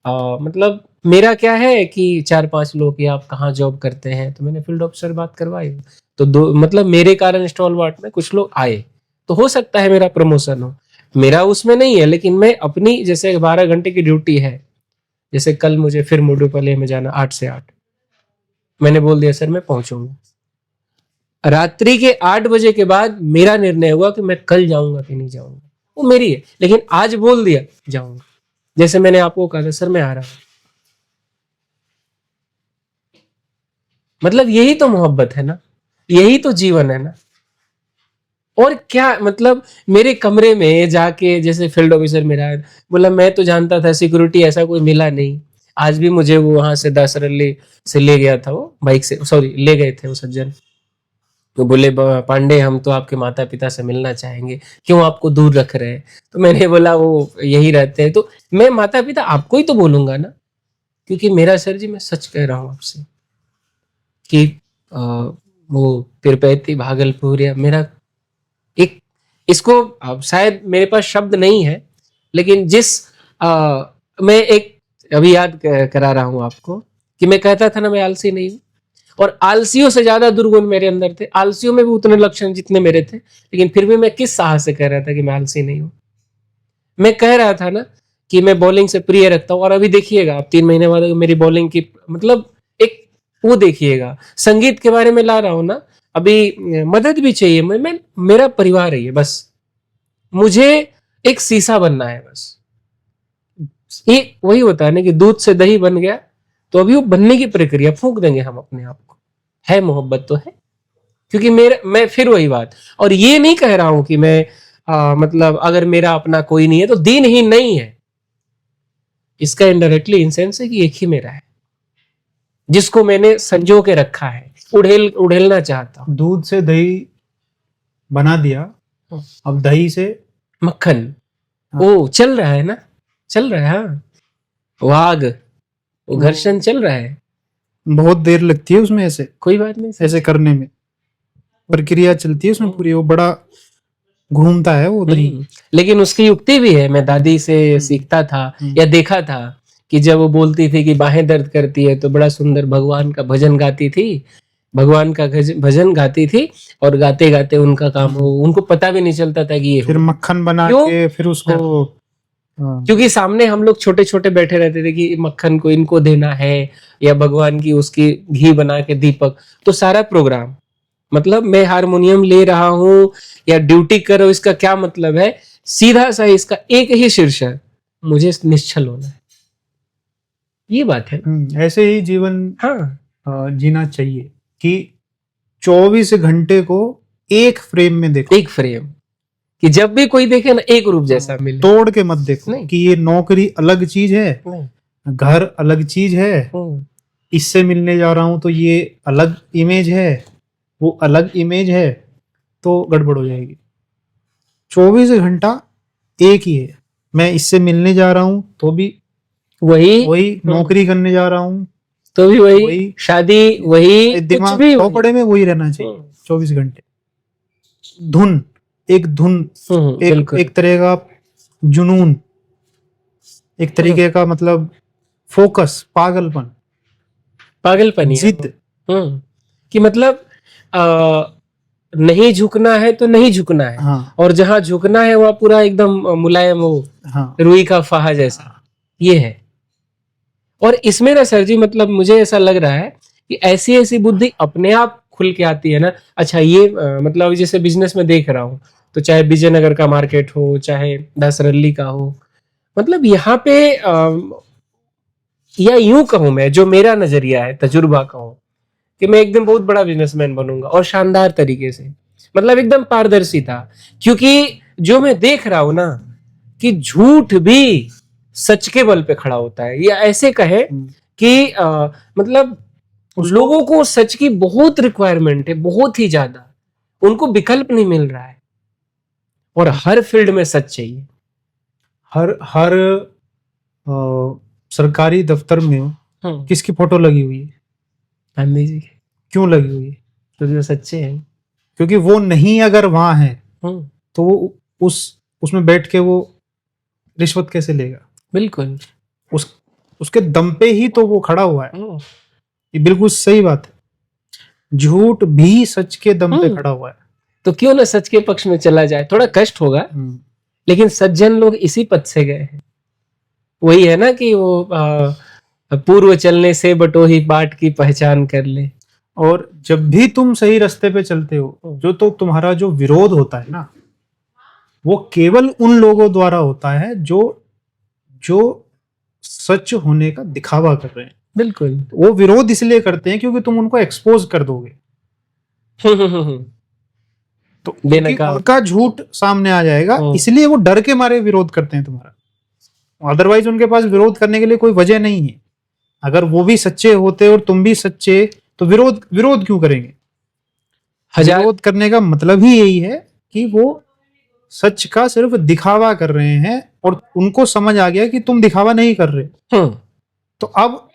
मतलब मेरा क्या है कि 4-5 लोग कि आप कहाँ जॉब करते हैं, तो मैंने फील्ड ऑफिसर बात करवाई, तो दो मतलब मेरे कारण स्टॉल वार्ड में कुछ लोग आए, तो हो सकता है मेरा प्रमोशन हो। मेरा उसमें नहीं है, लेकिन मैं अपनी जैसे 12 घंटे की ड्यूटी है, जैसे कल मुझे फिर मुडुपले में जाना 8 से 8, मैंने बोल दिया सर मैं पहुंचूंगा। रात्रि के 8 बजे के बाद मेरा निर्णय हुआ कि मैं कल जाऊंगा कि नहीं जाऊंगा, वो मेरी है, लेकिन आज बोल दिया जाऊंगा। जैसे मैंने आपको कहा था सर मैं आ रहा हूं, मतलब यही तो मोहब्बत है ना। यही तो जीवन है ना। और क्या मतलब, मेरे कमरे में जाके जैसे फील्ड ऑफिसर मेरा है, बोला मैं तो जानता था सिक्योरिटी ऐसा कोई मिला नहीं, आज भी मुझे वो वहां से दासरल्ली से ले गया था, वो बाइक से, सॉरी ले गए थे वो सज्जन। तो बोले पांडे हम तो आपके माता पिता से मिलना चाहेंगे, क्यों आपको दूर रख रहे हैं? तो मैंने बोला वो यही रहते हैं। तो मैं माता पिता आपको ही तो बोलूंगा ना, क्योंकि मेरा सर जी मैं सच कह रहा हूँ आपसे कि वो पीरपैंती भागलपुर या मेरा एक, इसको अब शायद मेरे पास शब्द नहीं है, लेकिन मैं एक अभी याद करा रहा हूं आपको कि मैं कहता था ना मैं आलसी नहीं हूं, और आलसियों से ज्यादा दुर्गुण मेरे अंदर थे। आलसियों में भी उतने लक्षण जितने मेरे थे, लेकिन फिर भी मैं किस साहस से कह रहा था कि मैं आलसी नहीं हूं। मैं कह रहा था ना कि मैं बॉलिंग से प्रिय रखता हूं, और अभी देखिएगा आप 3 महीने बाद मेरी बॉलिंग की मतलब एक वो देखिएगा। संगीत के बारे में ला रहा हूं ना, अभी मदद भी चाहिए, मैं मेरा परिवार है ये, बस मुझे एक शीशा बनना है बस। ये वही होता है ना कि दूध से दही बन गया, तो अभी वो बनने की प्रक्रिया, फूंक देंगे हम अपने आप को, है मोहब्बत तो है। क्योंकि मैं फिर वही बात, और ये नहीं कह रहा हूं कि मैं मतलब अगर मेरा अपना कोई नहीं है तो दीनहीन नहीं है, इसका इनडायरेक्टली इन सेंस है कि एक ही मेरा है जिसको मैंने संजो के रखा है, उड़ेलना चाहता हूं। दूध से दही बना दिया, अब दही से मक्खन, हाँ। ओ चल रहा है ना, चल रहा है, हाँ वाग, वो घर्षण चल रहा है। बहुत देर लगती है उसमें, ऐसे कोई बात नहीं, ऐसे करने में प्रक्रिया चलती है उसमें पूरी, वो बड़ा घूमता है वो दही। लेकिन उसकी युक्ति भी है, मैं दादी से सीखता था या देखा था कि जब वो बोलती थी कि बाहें दर्द करती है तो बड़ा सुंदर भगवान का भजन गाती थी, भगवान का भजन गाती थी, और गाते गाते उनका काम हो, उनको पता भी नहीं चलता था कि ये फिर मक्खन बना के फिर उसको क्योंकि सामने हम लोग छोटे छोटे बैठे रहते थे कि मक्खन को इनको देना है, या भगवान की उसकी घी बना के दीपक, तो सारा प्रोग्राम, मतलब मैं हारमोनियम ले रहा हूं या ड्यूटी कर रहा हूं, इसका क्या मतलब है? सीधा सा इसका एक ही शीर्षक, मुझे निश्चल होना है, ये बात है। ऐसे ही जीवन जीना चाहिए कि 24 घंटे को एक फ्रेम में देखो, एक फ्रेम, कि जब भी कोई देखे ना एक रूप जैसा मिले, तोड़ के मत देखो नहीं। कि ये नौकरी अलग चीज है, घर अलग चीज है, इससे मिलने जा रहा हूं तो ये अलग इमेज है, वो अलग इमेज है, तो गड़बड़ हो जाएगी। 24 घंटा एक ही है, मैं इससे मिलने जा रहा हूं तो भी वही नौकरी करने जा रहा हूं तो भी वही शादी, वही दिमाग चौपड़े में वही रहना चाहिए 24 घंटे। धुन, एक धुन, एक तरह का जुनून, एक तरीके का मतलब फोकस, पागलपन जिद, कि मतलब नहीं झुकना है तो नहीं झुकना है, हाँ। और जहां झुकना है वह पूरा एकदम मुलायम हो, हाँ। रुई का फाहा जैसा, ये है। और इसमें ना सर जी, मतलब मुझे ऐसा लग रहा है कि ऐसी ऐसी बुद्धि अपने आप खुल के आती है ना। अच्छा ये मतलब जैसे बिजनेस में देख रहा हूँ, तो चाहे विजयनगर का मार्केट हो, चाहे दासरल्ली का हो, मतलब यहाँ पे या यूं कहूं मैं, जो मेरा नजरिया है, तजुर्बा कहूं, कि मैं एक दिन बहुत बड़ा बिजनेसमैन बनूंगा, और शानदार तरीके से, मतलब एकदम पारदर्शी था। क्योंकि जो मैं देख रहा हूं ना कि झूठ भी सच के बल पे खड़ा होता है, या ऐसे कहे कि मतलब लोगों को सच की बहुत रिक्वायरमेंट है, बहुत ही ज्यादा, उनको विकल्प नहीं मिल रहा है, और हर फील्ड में सच चाहिए। हर सरकारी दफ्तर में किसकी फोटो लगी हुई है? गांधी जी की। क्यों लगी हुई है? क्योंकि वो सच्चे हैं। क्योंकि वो नहीं अगर वहां है तो वो उसमें बैठ के वो रिश्वत कैसे लेगा? बिल्कुल, उसके दम पे ही तो वो खड़ा हुआ है। ये बिल्कुल सही बात है, झूठ भी सच के दम पे खड़ा हुआ है। तो क्यों ना सच के पक्ष में चला जाए, थोड़ा कष्ट होगा, लेकिन सज्जन लोग इसी पथ से गए हैं। वही है ना कि वो पूर्व चलने से बटोही बाट की पहचान कर ले। और जब भी तुम सही रास्ते पे चलते हो, जो तो तुम्हारा जो विरोध होता है ना, वो केवल उन लोगों द्वारा होता है जो सच होने का दिखावा कर रहे हैं। बिल्कुल, वो विरोध इसलिए करते हैं क्योंकि तुम उनको एक्सपोज कर दोगे। तो देने क्योंकि का उनका झूठ सामने आ जाएगा, इसलिए वो डर के मारे विरोध करते हैं तुम्हारा। अदरवाइज उनके पास विरोध करने के लिए कोई वजह नहीं है। अगर वो भी सच्चे होते और तुम भी सच्चे, तो विरोध विरोध क्यों करेंगे? विरोध करने का मतलब ही यही है कि वो सच का सिर्फ दिखावा कर रहे हैं, और उनको समझ आ गया कि तुम दिखावा नहीं कर रहे। तो अब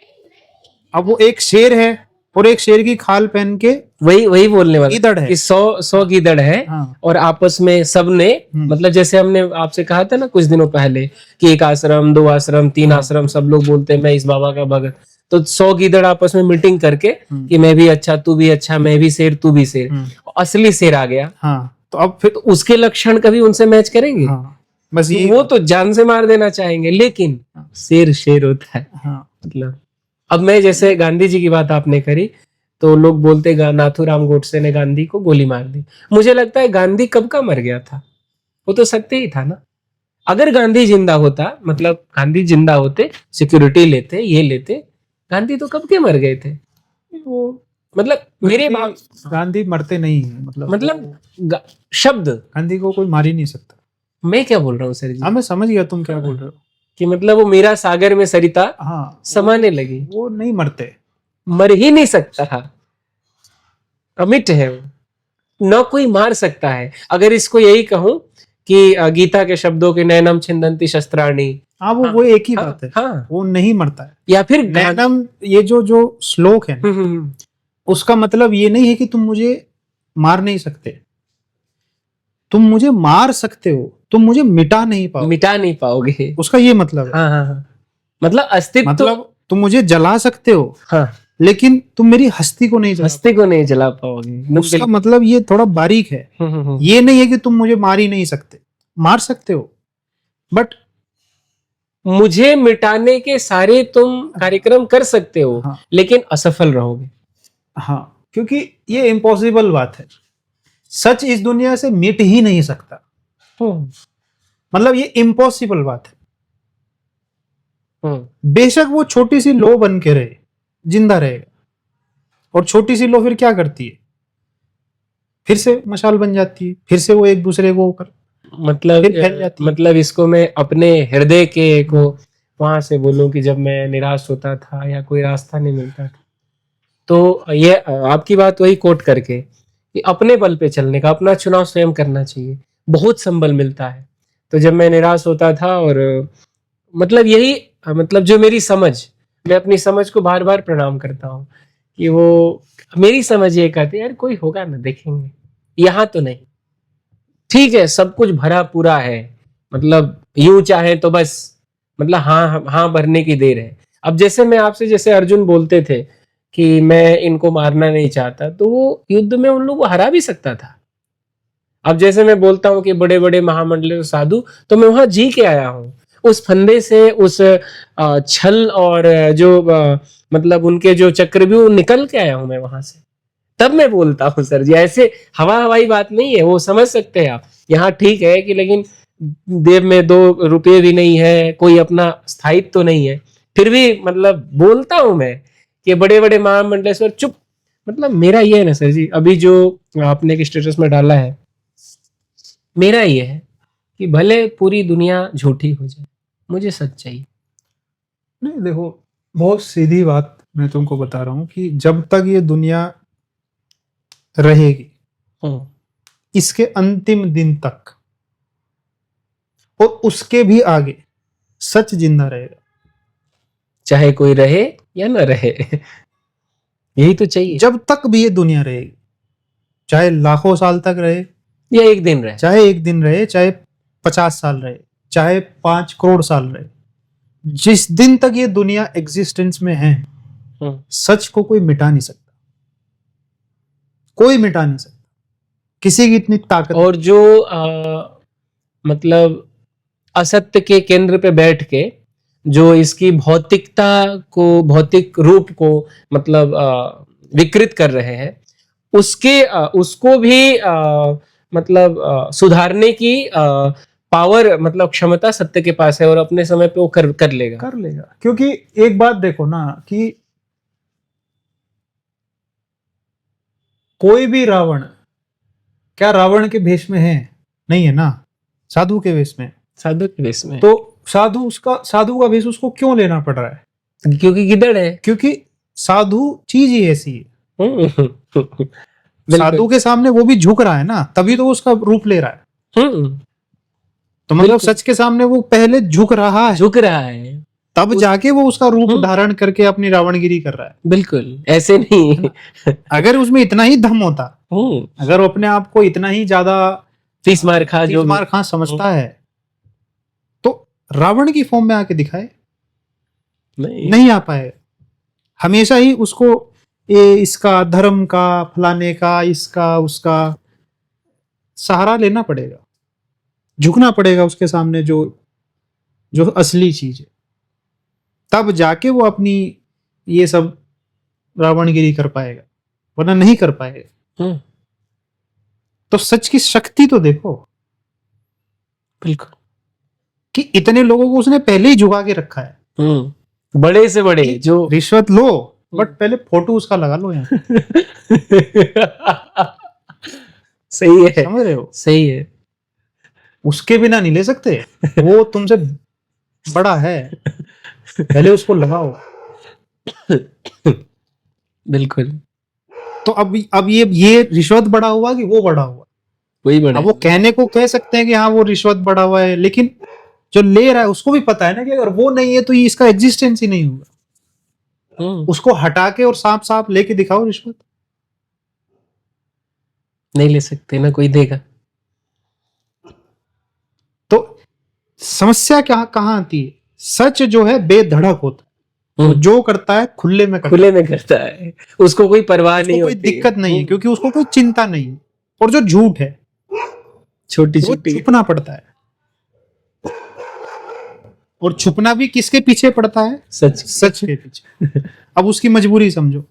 वो एक शेर है और एक शेर की खाल पहन के वही बोलने वाला गीदड़ है कि 100 गीदड़ है। हाँ। और आपस में सबने मतलब जैसे हमने आपसे कहा था ना कुछ दिनों पहले कि 1 आश्रम 2 आश्रम 3 आश्रम, सब लोग बोलते हैं मैं इस बाबा का भगत। तो 100 गीदड़ आपस में मीटिंग करके कि मैं भी अच्छा, तू भी अच्छा, मैं भी शेर, तू भी शेर। असली शेर आ गया। हाँ, तो अब फिर तो उसके लक्षण कभी उनसे मैच करेंगे? हाँ, बस तो ये वो तो जान से मार देना चाहेंगे, लेकिन शेर शेर होता है। हाँ। मतलब अब मैं जैसे गांधी जी की बात आपने करी, तो लोग बोलते नाथूराम गोडसे ने गांधी को गोली मार दी। मुझे लगता है गांधी कब का मर गया था, वो तो सत्य ही था ना। अगर गांधी जिंदा होता, मतलब गांधी जिंदा होते, सिक्योरिटी लेते, ये लेते, गांधी तो कब के मर गए थे। वो मतलब मेरे भाव, गांधी मरते नहीं है, मतलब शब्द गांधी को कोई मार ही नहीं सकता। मैं क्या बोल रहा हूँ सर जी? हाँ, मैं समझ गया तुम क्या बोल रहे हो कि मतलब वो मीरा सागर में सरिता हाँ, समाने लगी। वो नहीं मरते, मर ही नहीं सकता था, अमिट है वो, न कोई मार सकता है। अगर इसको यही कहूं कि गीता के शब्दों के नैनम छिंदंती शस्त्राणी, हाँ, वो एक ही बात है। हाँ, वो नहीं मरता है। या फिर नैनम, ये जो श्लोक है उसका मतलब ये नहीं है कि तुम मुझे मार नहीं सकते, तुम मुझे मार सकते हो, तुम मुझे मिटा नहीं पाओगे। उसका ये मतलब है। हाँ। मतलब अस्तित्व, मतलब तुम मुझे जला सकते हो, हाँ, लेकिन तुम मेरी हस्ती को नहीं जला पाओगे। उसका मतलब ये थोड़ा बारीक है। ये नहीं है कि तुम मुझे मार ही नहीं सकते, मार सकते हो, बट मुझे मिटाने के सारे तुम कार्यक्रम कर सकते हो, हाँ, लेकिन असफल रहोगे। हाँ, क्योंकि ये इम्पॉसिबल बात है। सच इस दुनिया से मिट ही नहीं सकता, मतलब ये इम्पॉसिबल बात है। बेशक वो छोटी सी लो बन के रहे, जिंदा रहेगा। और छोटी सी लो फिर क्या करती है? फिर से मशाल बन जाती है, फिर से वो एक दूसरे को कर मतलब इसको मैं अपने हृदय के को वहां से बोलूं कि जब मैं निराश होता था या कोई रास्ता नहीं मिलता था, तो ये आपकी बात वही कोट करके कि अपने बल पे चलने का, अपना चुनाव स्वयं करना चाहिए, बहुत संबल मिलता है। तो जब मैं निराश होता था, और मतलब यही, मतलब जो मेरी समझ, मैं अपनी समझ को बार बार प्रणाम करता हूँ कि वो मेरी समझ ये कहती है यार कोई होगा ना, देखेंगे, यहाँ तो नहीं, ठीक है, सब कुछ भरा पूरा है, मतलब यूं चाहे तो बस, मतलब हाँ हाँ भरने की देर है। अब जैसे मैं आपसे, जैसे अर्जुन बोलते थे कि मैं इनको मारना नहीं चाहता, तो वो युद्ध में उन लोगों को हरा भी सकता था। अब जैसे मैं बोलता हूँ कि बड़े बड़े महामंडल साधु, तो मैं वहां जी के आया हूँ, उस फंदे से, उस छल और जो मतलब उनके जो चक्रव्यूह निकल के आया हूं मैं वहां से, तब मैं बोलता हूँ सर जी। ऐसे हवा हवाई बात नहीं है, वो समझ सकते हैं आप। यहाँ ठीक है कि लेकिन देव में 2 रुपये भी नहीं है, कोई अपना स्थायित्व तो नहीं है, फिर भी मतलब बोलता हूं मैं कि बड़े बड़े महामंडलेश्वर चुप। मतलब मेरा ये है ना सर जी, अभी जो आपने एक स्टेटस में डाला है, मेरा ये है कि भले पूरी दुनिया झूठी हो जाए, मुझे सच चाहिए। नहीं, देखो, बहुत सीधी बात मैं तुमको बता रहा हूं कि जब तक ये दुनिया रहेगी, इसके अंतिम दिन तक और उसके भी आगे, सच जिंदा रहेगा, चाहे कोई रहे या न रहे। यही तो चाहिए। जब तक भी ये दुनिया रहेगी, चाहे लाखों साल तक रहे, या एक दिन रहे, चाहे एक दिन रहे, चाहे 50 साल रहे, चाहे 5 करोड़ साल रहे, जिस दिन तक ये दुनिया एग्जिस्टेंस में है, सच को कोई मिटा नहीं सकता, कोई मिटा नहीं सकता, किसी की इतनी ताकत। और जो मतलब असत्य के केंद्र पे बैठ के जो इसकी भौतिकता को, भौतिक रूप को मतलब विकृत कर रहे हैं, उसको भी मतलब सुधारने की पावर, मतलब क्षमता सत्य के पास है, और अपने समय पे वो कर लेगा। क्योंकि एक बात देखो ना कि कोई भी रावण क्या रावण के भेष में है? नहीं है ना, साधु के वेश में। साधु के वेश में, तो साधु का वेश उसको क्यों लेना पड़ रहा है? क्योंकि गिदड़ है। क्योंकि साधु चीज ही ऐसी है। बिल्कुल। साधु के सामने वो भी झुक रहा है ना, तभी तो उसका रूप ले रहा है। तो मतलब बिल्कुल। सच के सामने वो पहले झुक रहा है, तब जाके वो उसका रूप धारण करके अपनी रावणगिरी कर रहा है। बिल्कुल, ऐसे नहीं। अगर उसमें इतना ही दम होता, अगर वो अपने आप को इतना ही ज्यादा फीस मार खा समझता है, तो रावण की फॉर्म में आके दिखाए, नहीं आ पाए। हमेशा ही उसको इसका धर्म का, फलाने का, इसका उसका सहारा लेना पड़ेगा, झुकना पड़ेगा उसके सामने जो असली चीज है, तब जाके वो अपनी ये सब रावणगिरी कर पाएगा, वरना नहीं कर पाएगा। तो सच की शक्ति तो देखो। बिल्कुल, कि इतने लोगों को उसने पहले ही झुका के रखा है, बड़े से बड़े जो रिश्वत लो, बट पहले फोटो उसका लगा लो यहाँ। सही है, समझ रहे हो? सही है। उसके बिना नहीं ले सकते, वो तुमसे बड़ा है, पहले उसको लगाओ। बिल्कुल। तो अब ये रिश्वत बड़ा हुआ कि वो बड़ा हुआ? वही बड़ा। अब वो कहने को कह सकते हैं कि हाँ वो रिश्वत बड़ा हुआ है, लेकिन जो ले रहा है उसको भी पता है ना कि अगर वो नहीं है तो ये इसका एग्जिस्टेंस ही नहीं होगा। उसको हटा के और साफ साफ लेके दिखाओ रिश्वत, नहीं ले सकते ना, कोई देगा। तो समस्या कहाँ आती है? सच जो है बेधड़क होता है, जो करता है खुले में करता है, उसको कोई परवाह नहीं होती, कोई दिक्कत नहीं है, क्योंकि उसको कोई चिंता नहीं है। और जो झूठ है छोटी छोटी छुपना पड़ता है, और छुपना भी किसके पीछे पड़ता है? सच के पीछे। अब उसकी मजबूरी समझो।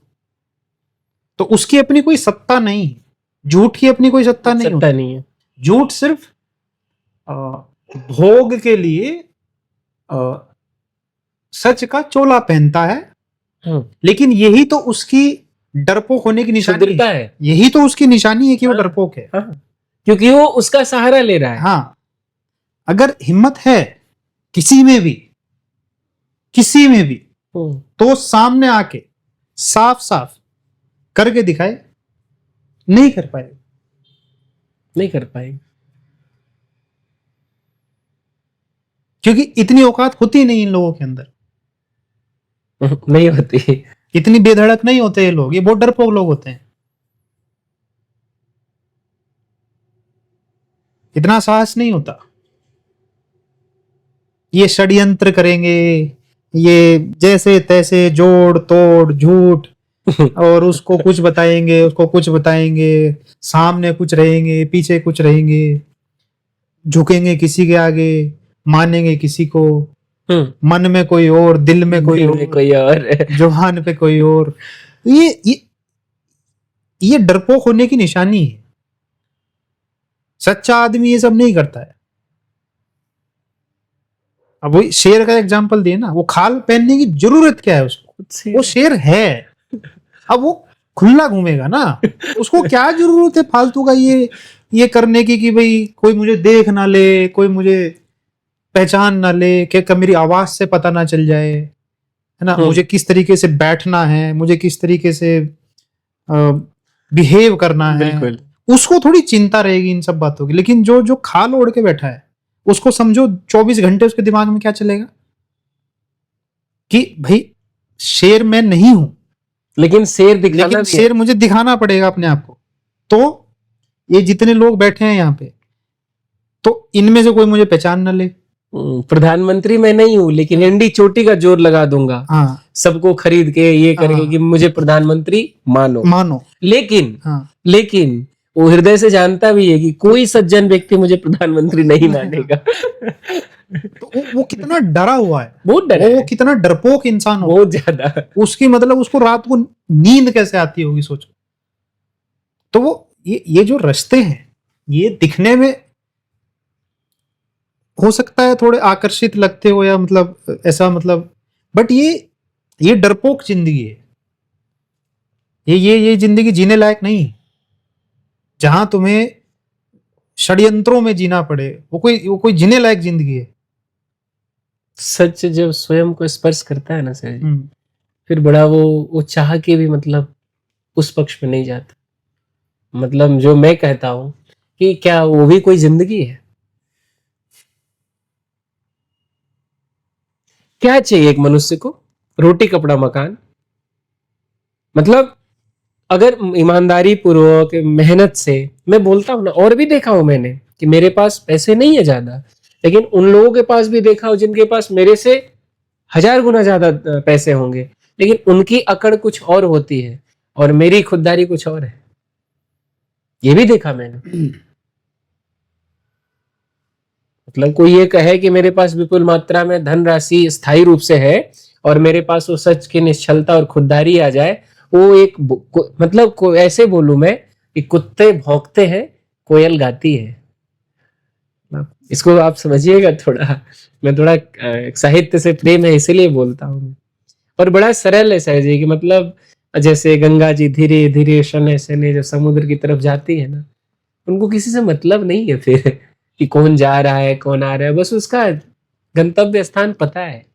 तो उसकी अपनी कोई सत्ता नहीं है, झूठ की अपनी कोई सत्ता नहीं है। झूठ सिर्फ भोग के लिए सच का चोला पहनता है, लेकिन यही तो उसकी डरपोक होने की निशानी है। यही तो उसकी निशानी है कि वो डरपोक है, क्योंकि वो उसका सहारा ले रहा है। हाँ, अगर हिम्मत है किसी में भी तो सामने आके साफ साफ करके दिखाए, नहीं कर पाएगा, क्योंकि इतनी औकात होती नहीं इन लोगों के अंदर, नहीं होती, इतनी बेधड़क नहीं होते ये लोग, ये बहुत डरपोक लोग होते हैं। इतना साहस नहीं होता। ये षड्यंत्र करेंगे, ये जैसे तैसे जोड़ तोड़ झूठ, और उसको कुछ बताएंगे, उसको कुछ बताएंगे, सामने कुछ रहेंगे, पीछे कुछ रहेंगे, झुकेंगे किसी के आगे, मानेंगे किसी को, मन में कोई और, दिल में कोई और, जुबान पे कोई और। ये डरपोक होने की निशानी है। सच्चा आदमी ये सब नहीं करता है। अब वही शेर का एग्जांपल दिए ना, वो खाल पहनने की जरूरत क्या है उसको? वो शेर है, अब वो खुला घूमेगा ना, उसको क्या जरूरत है फालतू का ये करने की कि भाई कोई मुझे देख ना ले, कोई मुझे पहचान ना ले, कि मेरी आवाज से पता ना चल जाए, है ना, मुझे किस तरीके से बैठना है, मुझे किस तरीके से बिहेव करना है, उसको थोड़ी चिंता रहेगी इन सब बातों की। लेकिन जो खाल ओढ़ के बैठा है, उसको समझो 24 घंटे उसके दिमाग में क्या चलेगा कि भाई शेर मैं नहीं हूं, लेकिन शेर मुझे दिखाना पड़ेगा अपने आप को। तो ये जितने लोग बैठे हैं यहाँ पे, तो इनमें से कोई मुझे पहचान ना ले। प्रधानमंत्री मैं नहीं हूं, लेकिन एंडी चोटी का जोर लगा दूंगा, हाँ, सबको खरीद के ये करके कि मुझे प्रधानमंत्री मानो। लेकिन वो हृदय से जानता भी है कि कोई सज्जन व्यक्ति मुझे प्रधानमंत्री नहीं मानेगा। तो वो कितना डरा हुआ है, बहुत डरा, वो कितना डरपोक इंसान होगा, बहुत ज्यादा। उसकी मतलब उसको रात को नींद कैसे आती होगी सोचो। तो वो ये जो रिश्ते हैं, ये दिखने में हो सकता है थोड़े आकर्षित लगते हो, या मतलब ऐसा, मतलब, बट ये डरपोक जिंदगी है। ये जिंदगी जीने लायक नहीं है। जहां तुम्हें षड्यंत्रों में जीना पड़े, वो कोई जीने लायक जिंदगी है। सच जब स्वयं को स्पर्श करता है ना सर जी, फिर बड़ा वो चाह के भी मतलब उस पक्ष में नहीं जाता। मतलब जो मैं कहता हूँ कि क्या वो भी कोई जिंदगी है? क्या चाहिए एक मनुष्य को? रोटी कपड़ा मकान। मतलब अगर ईमानदारी पूर्वक मेहनत से, मैं बोलता हूं ना, और भी देखा हूं मैंने कि मेरे पास पैसे नहीं है ज्यादा, लेकिन उन लोगों के पास भी देखा हो जिनके पास मेरे से 1000 गुना ज्यादा पैसे होंगे, लेकिन उनकी अकड़ कुछ और होती है और मेरी खुददारी कुछ और है। ये भी देखा मैंने। मतलब कोई ये कहे कि मेरे पास विपुल मात्रा में धनराशि स्थायी रूप से है और मेरे पास वो सच की निश्चलता और खुददारी आ जाए, वो एक मतलब ऐसे बोलूं मैं कि कुत्ते भौंकते हैं, कोयल गाती है। इसको आप समझिएगा थोड़ा। मैं थोड़ा साहित्य से प्रेम है इसीलिए बोलता हूँ। और बड़ा सरल है सर जी कि मतलब जैसे गंगा जी धीरे धीरे शनै शनै जब समुद्र की तरफ जाती है ना, उनको किसी से मतलब नहीं है फिर कि कौन जा रहा है कौन आ रहा है, बस उसका गंतव्य स्थान पता है।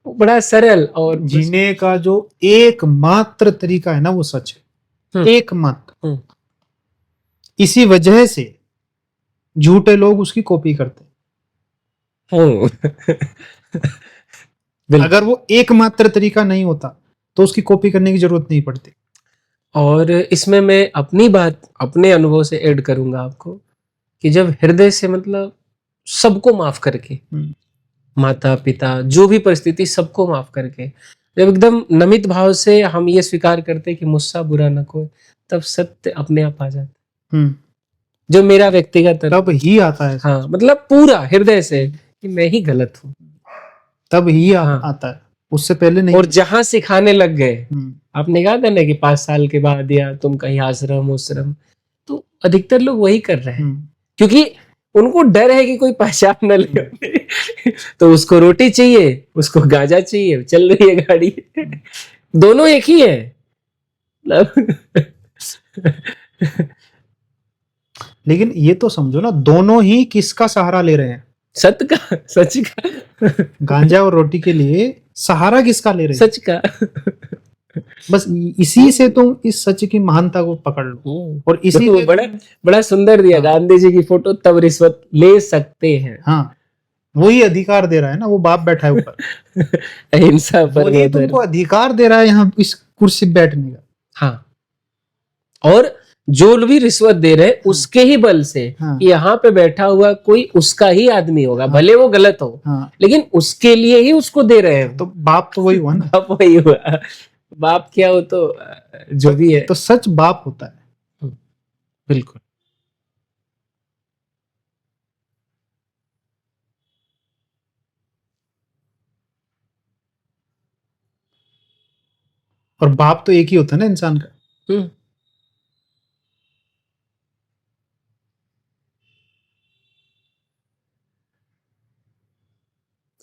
बड़ा सरल और जीने का जो एकमात्र तरीका है ना, वो सच है, एकमात्र। इसी वजह से झूठे लोग उसकी कॉपी करते हैं। अगर वो एकमात्र तरीका नहीं होता तो उसकी कॉपी करने की जरूरत नहीं पड़ती। और इसमें मैं अपनी बात अपने अनुभव से ऐड करूंगा आपको कि जब हृदय से मतलब सबको माफ करके, माता पिता जो भी परिस्थिति सबको माफ करके, जब एकदम नमित भाव से हम ये स्वीकार करते कि मुझसे बुरा न कोई, तब सत्य अपने आप आ जाता। जो मेरा व्यक्तिगत तब ही आता है। हाँ, मतलब पूरा हृदय से कि मैं ही गलत हूँ, तब ही आता है, उससे पहले नहीं। और जहां सिखाने लग गए, आपने कहा था ना कि 5 साल के बाद या तुम कहीं आश्रम उश्रम, तो अधिकतर लोग वही कर रहे हैं क्योंकि उनको डर है कि कोई पहचान न ले। तो उसको रोटी चाहिए, उसको गांजा चाहिए, चल रही है गाड़ी, दोनों एक ही है। लेकिन ये तो समझो ना, दोनों ही किसका सहारा ले रहे हैं? सच का, सच का। गांजा और रोटी के लिए सहारा किसका ले रहे हैं? सच का। बस इसी से तुम इस सच की महानता को पकड़ लो। और इसी तो बड़ा सुंदर दिया। गांधी जी की फोटो, तब रिश्वत ले सकते हैं। हाँ, वही अधिकार दे रहा है ना, वो बाप बैठा है ऊपर। अहिंसा पर वही तुमको अधिकार दे रहा है यहाँ इस कुर्सी पे बैठने का। हाँ, और जो भी रिश्वत दे रहे उसके ही बल से यहाँ पे बैठा हुआ कोई उसका ही आदमी होगा, भले वो गलत हो, लेकिन उसके लिए ही उसको दे रहे हैं। तो बाप तो वही हुआ ना। बाप वही हुआ। बाप क्या हो तो जो भी है, तो सच बाप होता है। बिल्कुल। और बाप तो एक ही होता है ना इंसान का।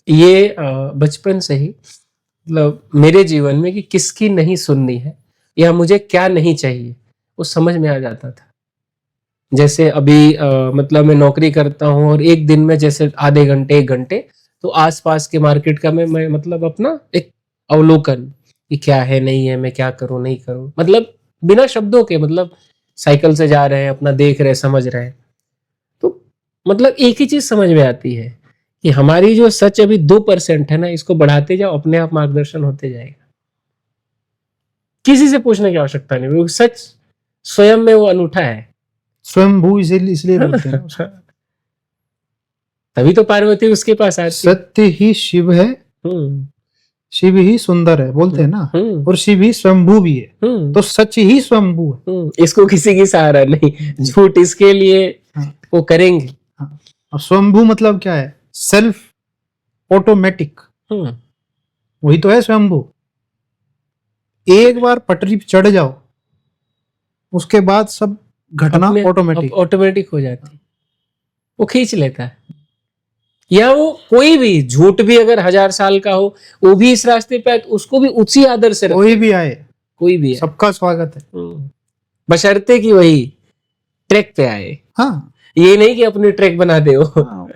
ये बचपन से ही मतलब मेरे जीवन में कि किसकी नहीं सुननी है या मुझे क्या नहीं चाहिए, वो समझ में आ जाता था। जैसे अभी मतलब मैं नौकरी करता हूँ और एक दिन में जैसे आधे घंटे 1 घंटे तो आसपास के मार्केट का मैं मतलब अपना एक अवलोकन कि क्या है नहीं है, मैं क्या करूँ नहीं करूँ, मतलब बिना शब्दों के, मतलब साइकिल से जा रहे हैं अपना देख रहे समझ रहे हैं, तो मतलब एक ही चीज समझ में आती है कि हमारी जो सच अभी 2% है ना, इसको बढ़ाते जाओ, अपने आप मार्गदर्शन होते जाएगा। किसी से पूछने की आवश्यकता नहीं, वो सच स्वयं में वो अनूठा है। स्वयंभू इसलिए बोलते हैं। तभी तो पार्वती उसके पास आती। सत्य ही शिव है, शिव ही सुंदर है बोलते हैं ना, और शिव ही स्वयंभू भी है, तो सच ही स्वयंभू है। इसको किसी की सहारा नहीं, झूठ इसके लिए वो करेंगे। और स्वयंभू मतलब क्या है? सेल्फ ऑटोमेटिक, वही तो है स्वयंभू। एक बार पटरी पे चढ़ जाओ, उसके बाद सब घटना ऑटोमेटिक हो जाती है, वो खींच लेता है। या वो कोई भी झूठ भी अगर 1000 साल का हो, वो भी इस रास्ते पे आए, उसको भी उसी आदर से कोई भी आए, कोई भी सबका स्वागत है, बशर्ते कि वही ट्रैक पे आए, हाँ ये नहीं कि अपनी ट्रैक बना दे वो हाँ,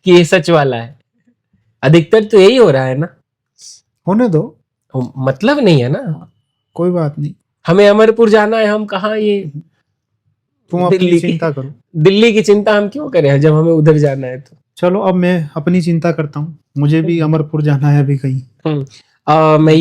कि ये सच वाला है। अधिकतर तो यही हो रहा है ना, होने दो, मतलब नहीं है ना। कोई बात नहीं, हमें अमरपुर जाना है, हम कहाँ ये तुम अपनी दिल्ली की चिंता करो। दिल्ली की चिंता हम क्यों करें जब हमें उधर जाना है तो। चलो अब मैं अपनी चिंता करता हूँ, मुझे भी अमरपुर जाना है अभी कहीं। मैं